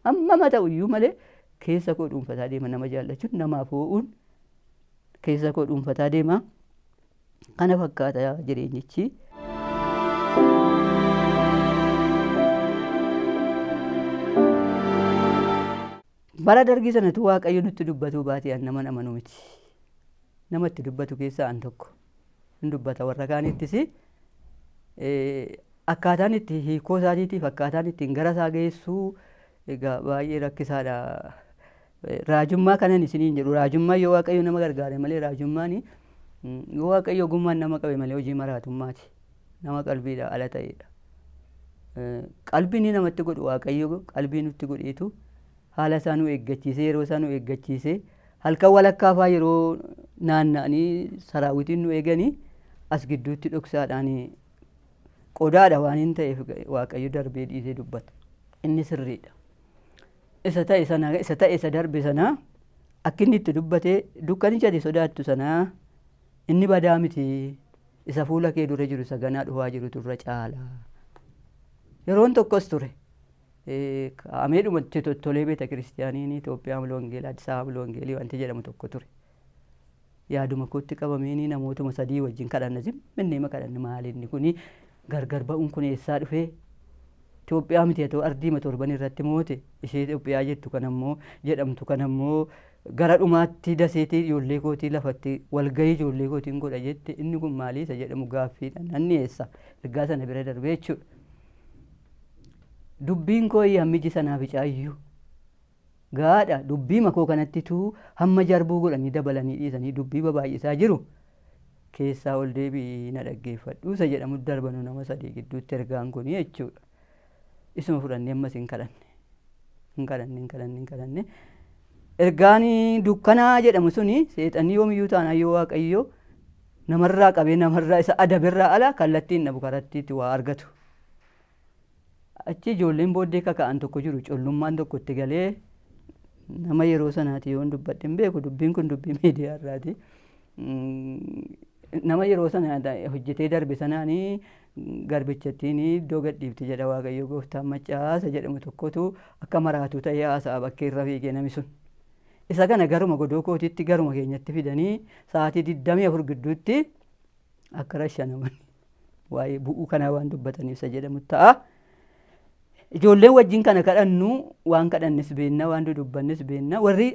hammama ta'u iyyuu malee keessa koo dhuunfataa deema nama jaallachuun namaaf hoo'uun keessa koo dhuunfataa deema. Kana fakkaata jireenyichi. Bara dargii sanatu Waaqayyo nutti dubbatu baatee an nama amanu miti. Namatti dubbatu keessaa an tokko hin dubbata warra kaanittis akkaataan itti hiikoo isaatiitiif akkaataan ittiin gara isaa geessuu egaa baay'ee rakkisaadha. Raajummaa kanan isiniin jedhu raajummaa yoo Waaqayyo nama gargaare malee raajummaan yoo Waaqayyo ogummaan nama qabe malee hojii maraatummaati. Nama qalbiidha ala ta'edha. qalbii namatti godhu Waaqayyo qalbii nutti godheetu haala isaa nu eeggachiisee yeroo isaa nu eeggachiisee halkan walakkaa fa'aa yeroo naanna'anii saraawitiin nu eeganii as gidduutti dhoksaadhaan qodaadha waan hin ta'eef Waaqayyo darbee dhiisee dubbata. Inni sirriidha. Isa ta'e isa darbe sana akka inni itti dubbatee dukkanicha ati sodaattu sana inni badaa miti isa fuula kee dura jiru isa ganaa dhufaa jiru turre caala. Yeroon tokkos ture. Ameedhumatti tottolee beeta kiristiyaaniin Itoophiyaa Amala Wangeelaa Addis Ababa Amala Wangeelii wanti jedhamu tokko ture. Yaaduma kootti qabameen namootuma 3 wajjin kadhanna zimmannee kadhanne maalinni kuni gargar ba'uun kun eessaa dhufee Itoophiyaa miti haa ta'u ardii torban irratti moote ishee Itoophiyaa jettu kanammoo jedhamtu kanammoo gara dhumaatti daseetii ijoollee kootii lafatti walgahii ijoollee kootiin godha jette inni kun maalii isa jedhamu gaaffiidhaan nanni eessa ergaa sana bira darbee jechuudha. Dubbiin koo hammiji sanaaf icaayyuu gaadha dubbii makoo kanattituu hamma jarbuu godhanii dabalanii dhiisanii dubbii baay'isaa jiru keessaa ol deebii na dhaggeeffadhu isa jedhamu darbanu nama 3 gidduutti ergaan kun jechuudha. Isuma fudhannee ammas hin kadhanne ergaan dukkanaa jedhamu suni seexanni yoomiyyuu taanaan yoo Waaqayyo namarraa qabee namarraa isa adabirraa ala kallattiin dhabu karattiitti waa argatu. Achi ijoolleen booddee kaka'an tokko jiru collummaan tokko itti galee nama yeroo sanaati yoon dubbadhe hin beeku dubbiin kun dubbii miidiyaa irraati. Nama yeroo sana hojjetee darbe sanaanii garbichattiin iddoo gadhiifti jedha Waaqayyo gooftaan Maccaasa jedhamu tokkotu akka maraatuu ta'ee haasa'a bakkee irra fiigee nami sun. Isa kana garuma godoo kootiitti garuma keenyatti fidanii sa'aatii 24 gidduutti akka rashanaman waa'ee bu'uu kanaa waan dubbataniif isa jedhamu ta'a. Ijoolleen wajjin kana kadhannu waan kadhannis beenna waan dudubbannis beenna warri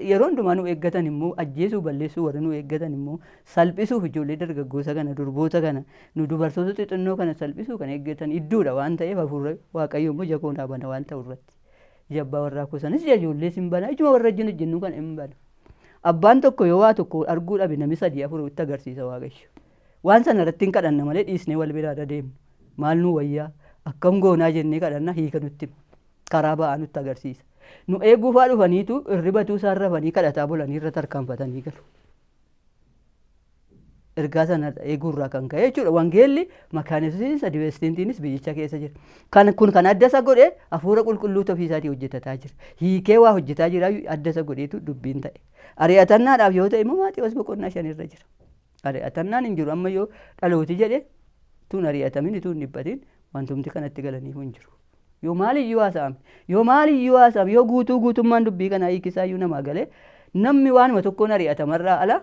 yeroo hundumaa nu eeggatan immoo ajjeesuu balleessuu warri nu eeggatan immoo salphisuuf ijoollee dargaggoota kana durboota kana nu dubartoota xixinnoo kana salphisuu kan eeggatan idduudha waan ta'eef hafuurri Waaqayyo immoo jakoon dhaabana waan ta'u irratti jabbaa warraa kuusanis ijoollee sin bana ijuma warra wajjin hojjennu kan hin bana. Abbaan tokko yoo waa tokko arguu dhabe namni 3 4 itti agarsiisa Waaqayyo. Waan sana irratti hin kadhanna malee dhiisnee wal biraa deemnu maal nu wayyaa akkam goonaa jennee kadhanna hiika nutti karaa ba'aa nutti agarsiisa. Nu eeguufaa dhufaniitu irribatuu isaan rafanii kadhataa bulanii irra tarkaanfatanii galu. Ergaa sana eeguurraa kan ka'e jechuudha. Wangeelli makaanisii Adiventistiinis biyyicha keessa jira. Kun kan adda isa godhe hafuura qulqulluu ofiisaatii hojjetataa jira. Hiikee waa hojjetaa jira adda isa godheetu dubbiin ta'e. Ari'atannaadhaaf yoo ta'e immoo Maatewos 5 irra jira. Ari'atannaan hin jiru amma yoo dhalooti jedhe tun ari'atamin tun dhibbatiin wantumti kanatti galaniif hin jiru. Yoo maaliyyuu haasa'ame yoo guutummaan dubbii kanaa hiikisaayyuu namaa galee namni waanuma tokkoon ari'atamarraa ala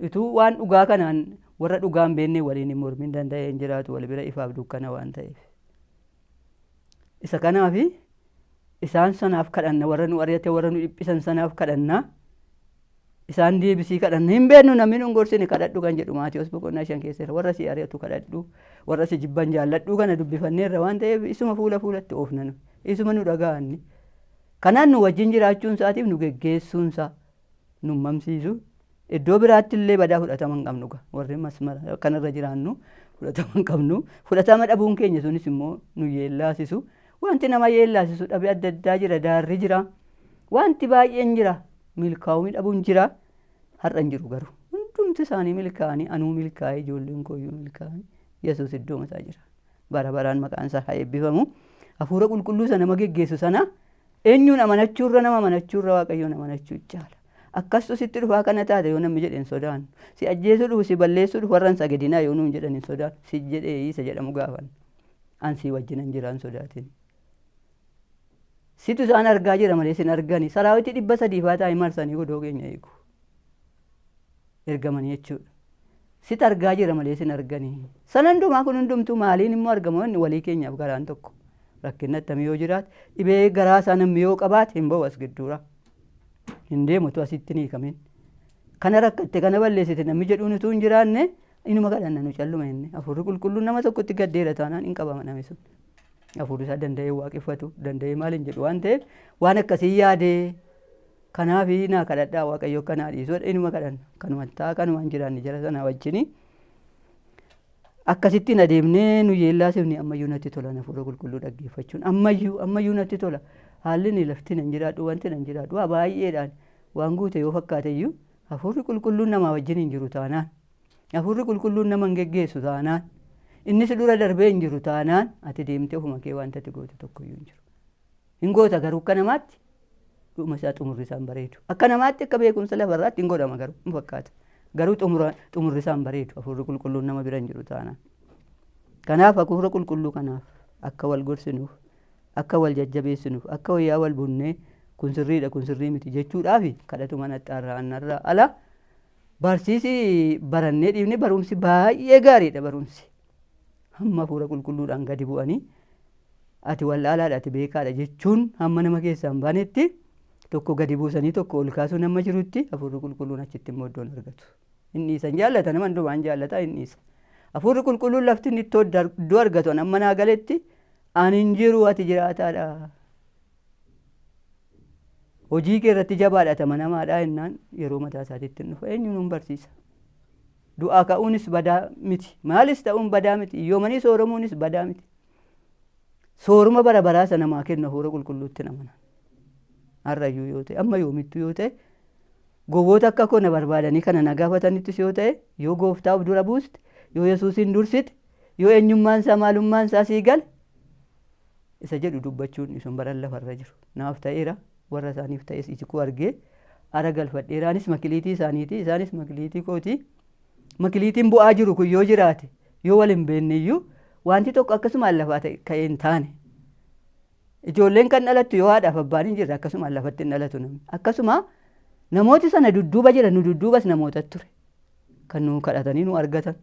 ituu waan dhugaa kanaan warra dhugaan beennee waliin hin mormin danda'ee hin jiraatu wal bira ifaaf dukkana waan ta'eef. Isa kanaaf isaan sanaaf kadhanna warra nu ari'ate warra nu dhiphisan sanaaf kadhanna. Isaan deebisii kadhanna hin beeknu namni nu gorsine kadhadhu kan jedhu Maatewos 5 keessa warra si ari'atu kadhadhu warra si jibban jaalladhu kana dubbifanneerra waan ta'eef isuma fuulatti oofnanu isuma nu dhaga'anni. Kanaan nu wajjin jiraachuun isaatiif nu geggeessuunsaa nu mamsiisu iddoo biraatti illee badaa fudhatama hin qabnu warri masmara kanarra jiraannu fudhatama hin qabnu fudhatama dhabuun keenya sunis immoo nu yeellaasisu wanti nama yeellaasisu dhabe adda addaa jira daarri jira wanti baay'een jira milkaa'uu dhabuun jira har'a hin jiru garuu hundumti isaanii milkaa'anii anuu milkaa'ee ijoolleen kooyyuu milkaa'anii Yesuus iddoo mataa jira bara baraan maqaan isaa haa eebbifamu hafuura qulqulluu sana nama geggeessu sana eenyuun amanachuurra nama amanachuurra Waaqayyoon amanachuu jaala. Akkasuma sitti dhufaa kana taate yoo namni jedheen sodaan si ajjeesuu dhufu si balleessuu dhufu warran sagadinaa yoo nuun jedhan hin sodaan si jedhee isa jedhamu gaafan ansii wajjin hin jiraan sodaatin. Situ isaan argaa jira malee sin argani saraawitii 300 faa taa'ee marsanii godoo keenya eegu ergamanii jechuudha. Sit argaa jira malee sin argani sana hundumaa kun hundumtuu maaliin immoo argamu inni walii keenyaaf garaan tokko rakkinatti yoo jiraate dhibee garaa isaa namni yoo qabaate hin ba'u as gidduura. Hin deemtu asitti ni hiikamin. Kana rakkatte kana balleessite namni jedhuun utuu hin jiraanne inuma kadhanna nu calluma inni hafuurri qulqulluun nama tokkotti gaddeera taanaan hin qabama namni sun. Hafuurri isaa danda'ee waaqeffatu danda'ee maal hin jedhu waan ta'eef waan akkasii yaadee kanaaf naa kadhadhaa Waaqayyo kanaa dhiisudha inuma kadhanna kanuma ta'a kanuma hin jiraanne jala sana wajjini. akkasittiin adeemnee nu yeellaasifni ammayyuu natti tola hafuura qulqulluu dhaggeeffachuun ammayyuu natti tola. Haalli ni lafti nan jiraadhu wanti nan jiraadhu waa baay'eedhaan waan guute yoo fakkaate iyyuu hafuurri qulqulluun namaa wajjin hin jiru taanaan hafuurri qulqulluun nama hin geggeessu taanaan innis dura darbee hin jiru taanaan ati deemtee ofuma kee wanta ati goote tokkoyyuu hin jiru. Hin goota garuu akka namaatti dhuma isaa xumurri isaan bareedu. Akka namaatti akka beekumsa lafarraatti hin godhama garuu hin fakkaata. Garuu xumurri isaan bareedu hafuurri qulqulluun nama bira hin jiru taanaan. Kanaaf hafuura qulqulluu kanaaf akka wal gorsinuuf akka wal jajjabeessinuuf akka wayyaa wal bunnee kun sirriidha kun sirrii miti jechuudhaafi kadhatu mana xaarraa ala barsiisi barannee dhiifne barumsi baay'ee gaariidha barumsi. Hamma hafuura qulqulluudhaan gadi bu'anii ati wallaalaadha ati beekaadha jechuun hamma nama keessaa hin baanetti tokko gadi buusanii tokko ol kaasuu nama jirutti hafuurri qulqulluun achitti immoo iddoon argatu. Inni isan jaallata nama hundumaan jaallata inni isa. Hafuurri qulqulluun lafti inni iddoo argatu amma naa galetti ani hin jiru ati jiraataadha. Hojii kee irratti jabaadha tamanamaadha jennaan yeroo mataa isaatiitti dhufa eenyu nuun barsiisa. Du'aa ka'uunis badaa miti maalis ta'uun badaa miti yoomanii sooramuunis badaa miti. Sooruma bara baraa sana namaa kennu hafuura qulqulluutti namana. Har'ayyuu yoo ta'e amma yoomittuu yoo ta'e gowwoota akka koo na barbaadanii kana na gaafatanittis yoo ta'e yoo gooftaa of dura buuste yoo Yesuusin dursite yoo eenyummaan isaa maalummaan isaa sii gale isa jedhu dubbachuun isun baran lafarra jiru. Naaf ta'eera warra isaaniif ta'es isikuu argee ara galfadheeraanis makiliitii isaaniiti isaanis makiliitii kooti. Makiliitiin bu'aa jiru kun yoo jiraate yoo wal hin beekne iyyuu wanti tokko akkasumaan lafaa ka'ee hin taane. Ijoolleen kan dhalattu yoo haadhaaf abbaan hin jirre akkasumaan lafatti hin dhalatu namni. Akkasuma namooti sana dudduuba jiran nu dudduubas namoota ture kan nu kadhatanii nu argatan.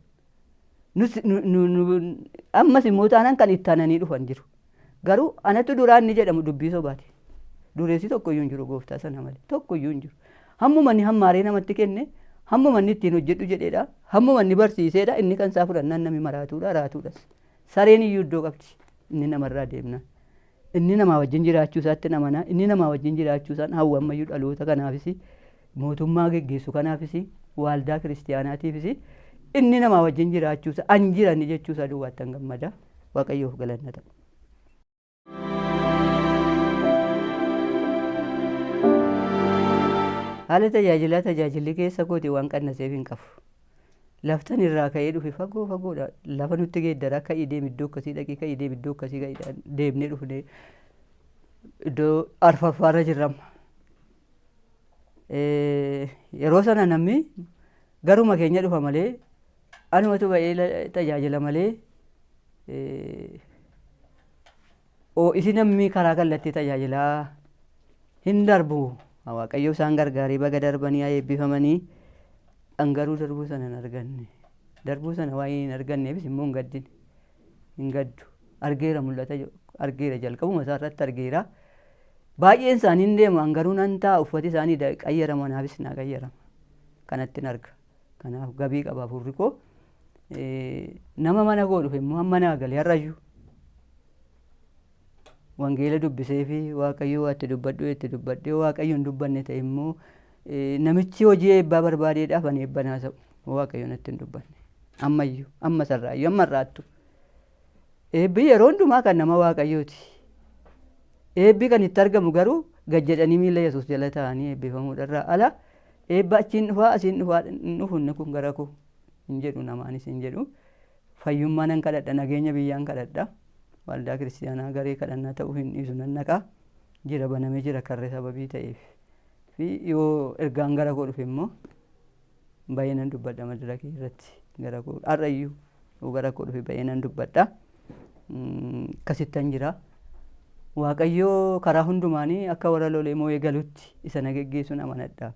Ammas immoo taanaan kan itti aananii dhufan jiru. Garuu anatu duraan ni jedhamu dubbii sobaati. Dureessi tokkoyyuu hin jiru gooftaa sana malee tokkoyyuu hin jiru. Hammuma inni hammaaree namatti kenne hammuma inni ittiin hojjedhu jedheedha. Hammuma inni barsiiseedha inni kan isaa fudhannaan namni maraatuudha raatuudhas. Sareen iyyuu iddoo qabdi inni namarraa deemna. Inni namaa wajjin jiraachuu isaatti namanaa inni namaa wajjin jiraachuu isaan hawwammayyuu dhaloota kanaafis mootummaa geggeessu kanaafis waaldaa kiristiyaanaatiifis inni namaa wajjin jiraachuu isaa an jiran jechuu isaa duwwaattan gammada waaqayyoof galanna ta'u. Haala tajaajilli keessa kooti waan qannaseef hin qabu. Laftan irraa ka'ee dhufe fagoodha. Lafa nutti geeddara akka deemi iddoo akkasii dhaqee ka'ii deemi iddoo akkasii deemnee dhufnee iddoo arfaffaarra jirrama. Yeroo sana namni garuma keenya dhufa malee anumatu ba'ee tajaajila malee isi namni karaa kallattii tajaajilaa hin darbu. Waaqayyo isaan gargaaree baga darbanii eebbifamanii dhangaruu darbuu sana hin arganne. Darbuu sana waa'ee hin arganneefis immoo hin gaddu. Argeera mul'ata argeera jalqabuma isaa irratti argeera. Baay'een isaanii hin deemu hangaruu nan ta'a uffati isaanii qayyarama anaafis naa qayyarama. Kanatti hin arga. Kanaaf gabii qaba hafuurri koo. Nama mana koo dhufe immoo hamma naa galee har'ayyuu. Wangeela dubbisee fi waaqayyoo itti dubbadhee waaqayyoon dubbanne ta'e immoo namichi hojii eebbaa barbaadeedhaaf ani eebbanaa ta'u waaqayyoon itti hin dubbanne ammayyuu amma sarraayyuu amma irraattu. Eebbi yeroo hundumaa kan nama waaqayyooti. Eebbi kan itti argamu garuu gajjedhanii miila Yesuus jala ta'anii eebbifamuudharraa ala eebba achiin dhufaa asiin dhufaa dhufunne kun gara koo hin jedhu namaanis hin jedhu. Fayyummaa nan kadhadha nageenya biyyaan kadhadha. Waldaa kiristiyaanaa garee kadhannaa ta'uu hin dhiisu nan naqaa jira banamee jira karree sababii ta'eef fi yoo ergaan gara koo dhufe immoo baay'ee nan dubbadha madirakii irratti gara koo har'ayyuu yoo gara koo dhufe baay'ee nan dubbadha. Akkasittan jira waaqayyoo karaa hundumaanii akka warra lolee moo eegalutti isa na geggeessuun amanadha.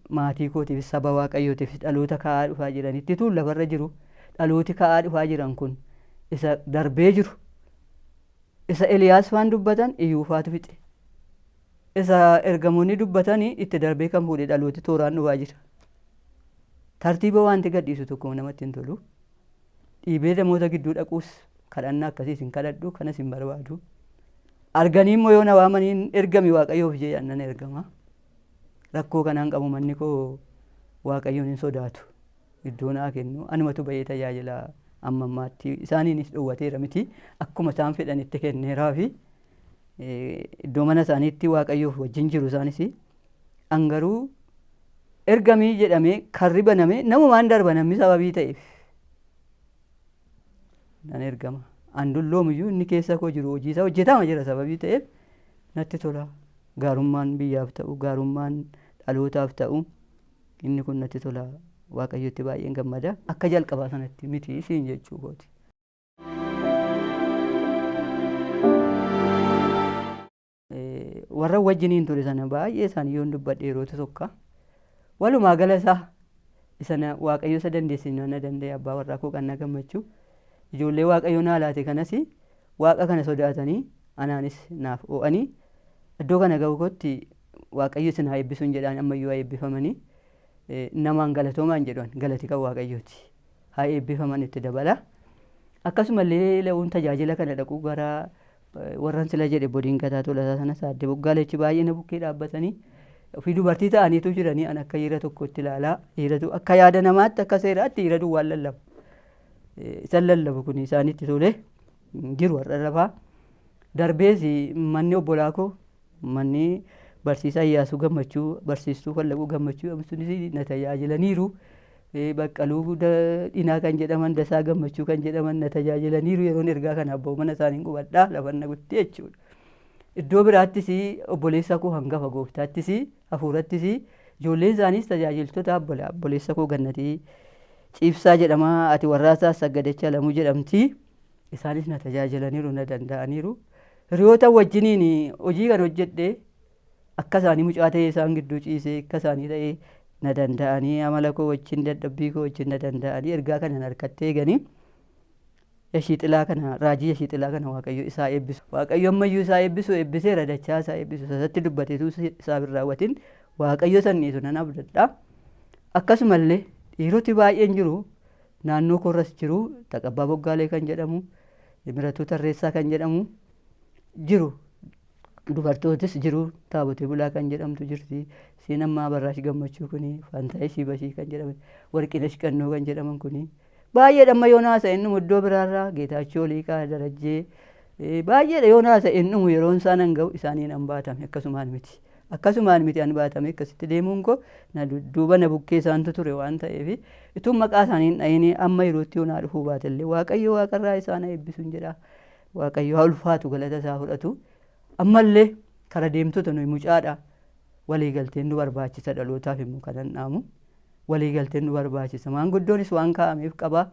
Maatii kootiifis saba waaqayyootiifis dhaloota ka'aa dhufaa jiranitti tuun lafarra jiru dhalooti ka'aa dhufaa jiran kun. Isa darbee jiru isa Eliyaas waan dubbatan iyyuufaatu fixe isa ergamoonni dubbatanii itti darbee kan fuudhee dhalooti tooraan dhufaa jira. Tartiiba wanti gadhiisu tokko namatti hin tolu. Dhiibee namoota gidduu dhaquus kadhannaa akkasiis hin kadhadhu kanas hin barbaadu. Arganii immoo yoo na waamanii ergami waaqayyoof jee nan ergama. Rakkoo kanaan qabu manni koo waaqayyoon hin sodaatu. iddoo naa kennu anumatu bahee tajaajila amma ammaatti isaaniinis dhowwateera miti akkuma isaan fedhanitti kenneeraa fi iddoo mana isaaniitti waaqayyoof wajjin jiru isaanis angaruu ergamii jedhamee karri baname namumaan darba namni sababii ta'eef nan ergama an dulloomuyyuu inni keessa koo jiru hojii isaa hojjetama jira sababii ta'eef natti tola gaarummaan biyyaaf ta'u gaarummaan dhalootaaf ta'u inni kun natti tola waaqayyotti baay'een gammada akka jalqabaa sanatti miti siin jechuu kooti. Warra wajjiniin ture sana baay'ee isaanii yoon dubbadhe yerootu tokko walumaa gala isaa isana waaqayyo isa dandeessisuu na danda'e abbaa warraa koo kan na gammachuu ijoollee waaqayyo naa laate kanas waaqa kana sodaatanii anaanis naaf oo'anii iddoo kana ga'u kootti waaqayyo isin haa eebbisuun jedhaan ammayyuu haa eebbifamanii namaan galatoomaan jedhan galati kan waaqayyooti haa eebbifaman itti dabala akkasumallee la'uun tajaajila kana dhaquu gara warran sila jedhe bodiin gataa tolasaa sana saaddee boggaalechi baay'ee na bukkee dhaabbatanii ofii dubartii ta'aniitu jiranii an akka dhiira tokkotti ilaalaa dhiiratu akka yaada namaatti akka seeraatti dhiira duwwaan lallabu isan lallabu kun isaanitti tole jiru har'a lafaa darbees manni obbolaa koo manni barsiisaa Iyyaasuu Gammachuu barsiistuu Fallaquu Gammachuu amsunis na tajaajilaniiru baqqaluu dhinaa kan jedhaman Dasaa Gammachuu kan jedhaman na tajaajilaniiru yeroon ergaa kana abbaa mana isaanii qubadhaa lafan na gutti jechuudha. Iddoo biraattis obboleessa koo hangafa gooftaattis hafuurattis ijoolleen isaaniis tajaajiltoota obboleessa koo Gannatii Ciibsaa jedhama ati warraasaa Saggadachaa Lamuu jedhamti isaanis na tajaajilaniiru na danda'aniiru hiriyoota wajjiniin hojii kan hojjedhe akka isaanii mucaa ta'ee isaan gidduu ciisee akka isaanii ta'ee na danda'anii amala koo wajjin dadhabbii koo wajjin na danda'anii ergaa kana harkatti eeganii yashixilaa kana raajii yashixilaa kana waaqayyo isaa eebbisu waaqayyo ammayyuu isaa eebbisu eebbiseera dachaa isaa eebbisu sasatti dubbateetu isaa birraa raawwatin waaqayyo sanniitu nan abdadha akkasumallee dhiiroti baay'een jiru naannoo koorras jiru Taqabbaa Boggaalee kan jedhamu Miratuu Tarreessaa kan jedhamu jiru dubartootis jiru Taabotee Bulaa kan jedhamtu jirti Siinammaa Barraash Gammachuu kuni Faantaayee Shibashii kan jedhaman Warqinesh Qannoo kan jedhaman kuni baay'ee dhamma yoon haasa'e inni iddoo biraarraa Geetaachoo Liiqaa Darajjee baay'eedha yoon haasa'e inni yeroon isaan hanga'u isaaniin an baatame akkasumaan miti an baatame akkasitti deemuun koo na duuba na bukkee isaantu ture waan ta'eef ituun maqaa isaaniin dhayinee amma yerootti yoonaa dhufuu baatellee waaqayyo waaqarraa isaan eebbisuun jedha waaqayyo haa ulfaatu galata isaa fudhatu ammallee kara deemtota nuyi mucaadha waliigalteen nu barbaachisa dhalootaaf immoo kanan dhaamu waliigalteen nu barbaachisa maanguddoonis waan kaa'ameef qaba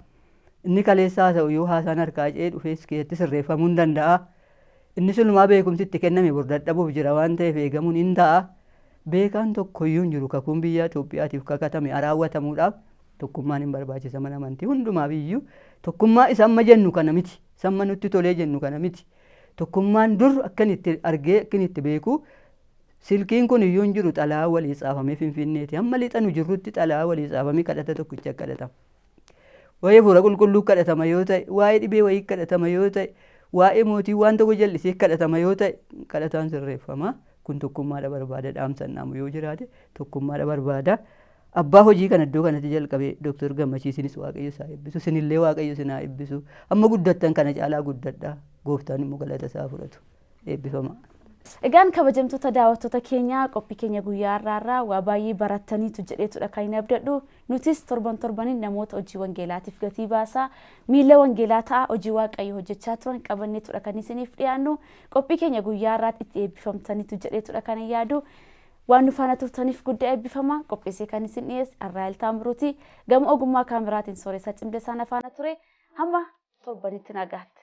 inni kaleessaa ta'u yoo haasaan harkaa cee dhufees keessatti sirreeffamuu hin danda'a inni sunumaa beekumsi itti kenname burdadhabuuf jira waan ta'eef eegamuun hin ta'a beekaan tokkoyyuu hin jiru kakuun biyya Itoophiyaatiif kakatame raawwatamuudhaaf tokkummaan hin barbaachisa mana amantii hundumaaf iyyuu tokkummaa isa amma jennu kana miti samma nutti tolee jennu kana miti tokkummaan dur akkan itti argee akkan itti beeku silkiin kun iyyuu hin jiru xalaa walii tsaafamee Finfinneeti amma lixanu jirrutti xalaa walii tsaafamee kadhata tokkicha kadhatama waa'ee fuula qulqulluu kadhatama yoo ta'e waa'ee dhibee wayii kadhatama yoo ta'e waa'ee mootii waan tokko jallisee kadhatama yoo ta'e kadhataan sirreeffama kun tokkummaadha barbaada dhaamsan naamu yoo jiraate tokkummaadha barbaada abbaa hojii kana iddoo kanatti jalqabee Dr. Gammachiisinis waaqayyo isaa eebbisu sinillee waaqayyo sinaa eebbisu amma guddattan kana caalaa guddadha gooftaan immoo galata isaa fudhatu eebbifama. Egaan kabajamtoota daawwattoota keenya qophii keenya guyyaa har'aarraa waa baay'ee barattaniitu jedheetudha kan hin abdadhu nutis torbaniin namoota hojii wangeelaatiif gatii baasaa miila wangeelaa ta'a hojii waaqayyo hojjechaa turan qabanneetudha kan isiniif dhiyaannu qophii keenya guyyaa har'aatti itti eebbifamtaniitu jedheetudha kan hin yaadu waan nu faana turtaniif guddaa eebbifama qopheessee kan isin dhiyeesse Arraayil Taamruuti gama ogummaa kaameraatiin Sooressaa Cimdesaan faana ture hamma torbanitti nagaatti.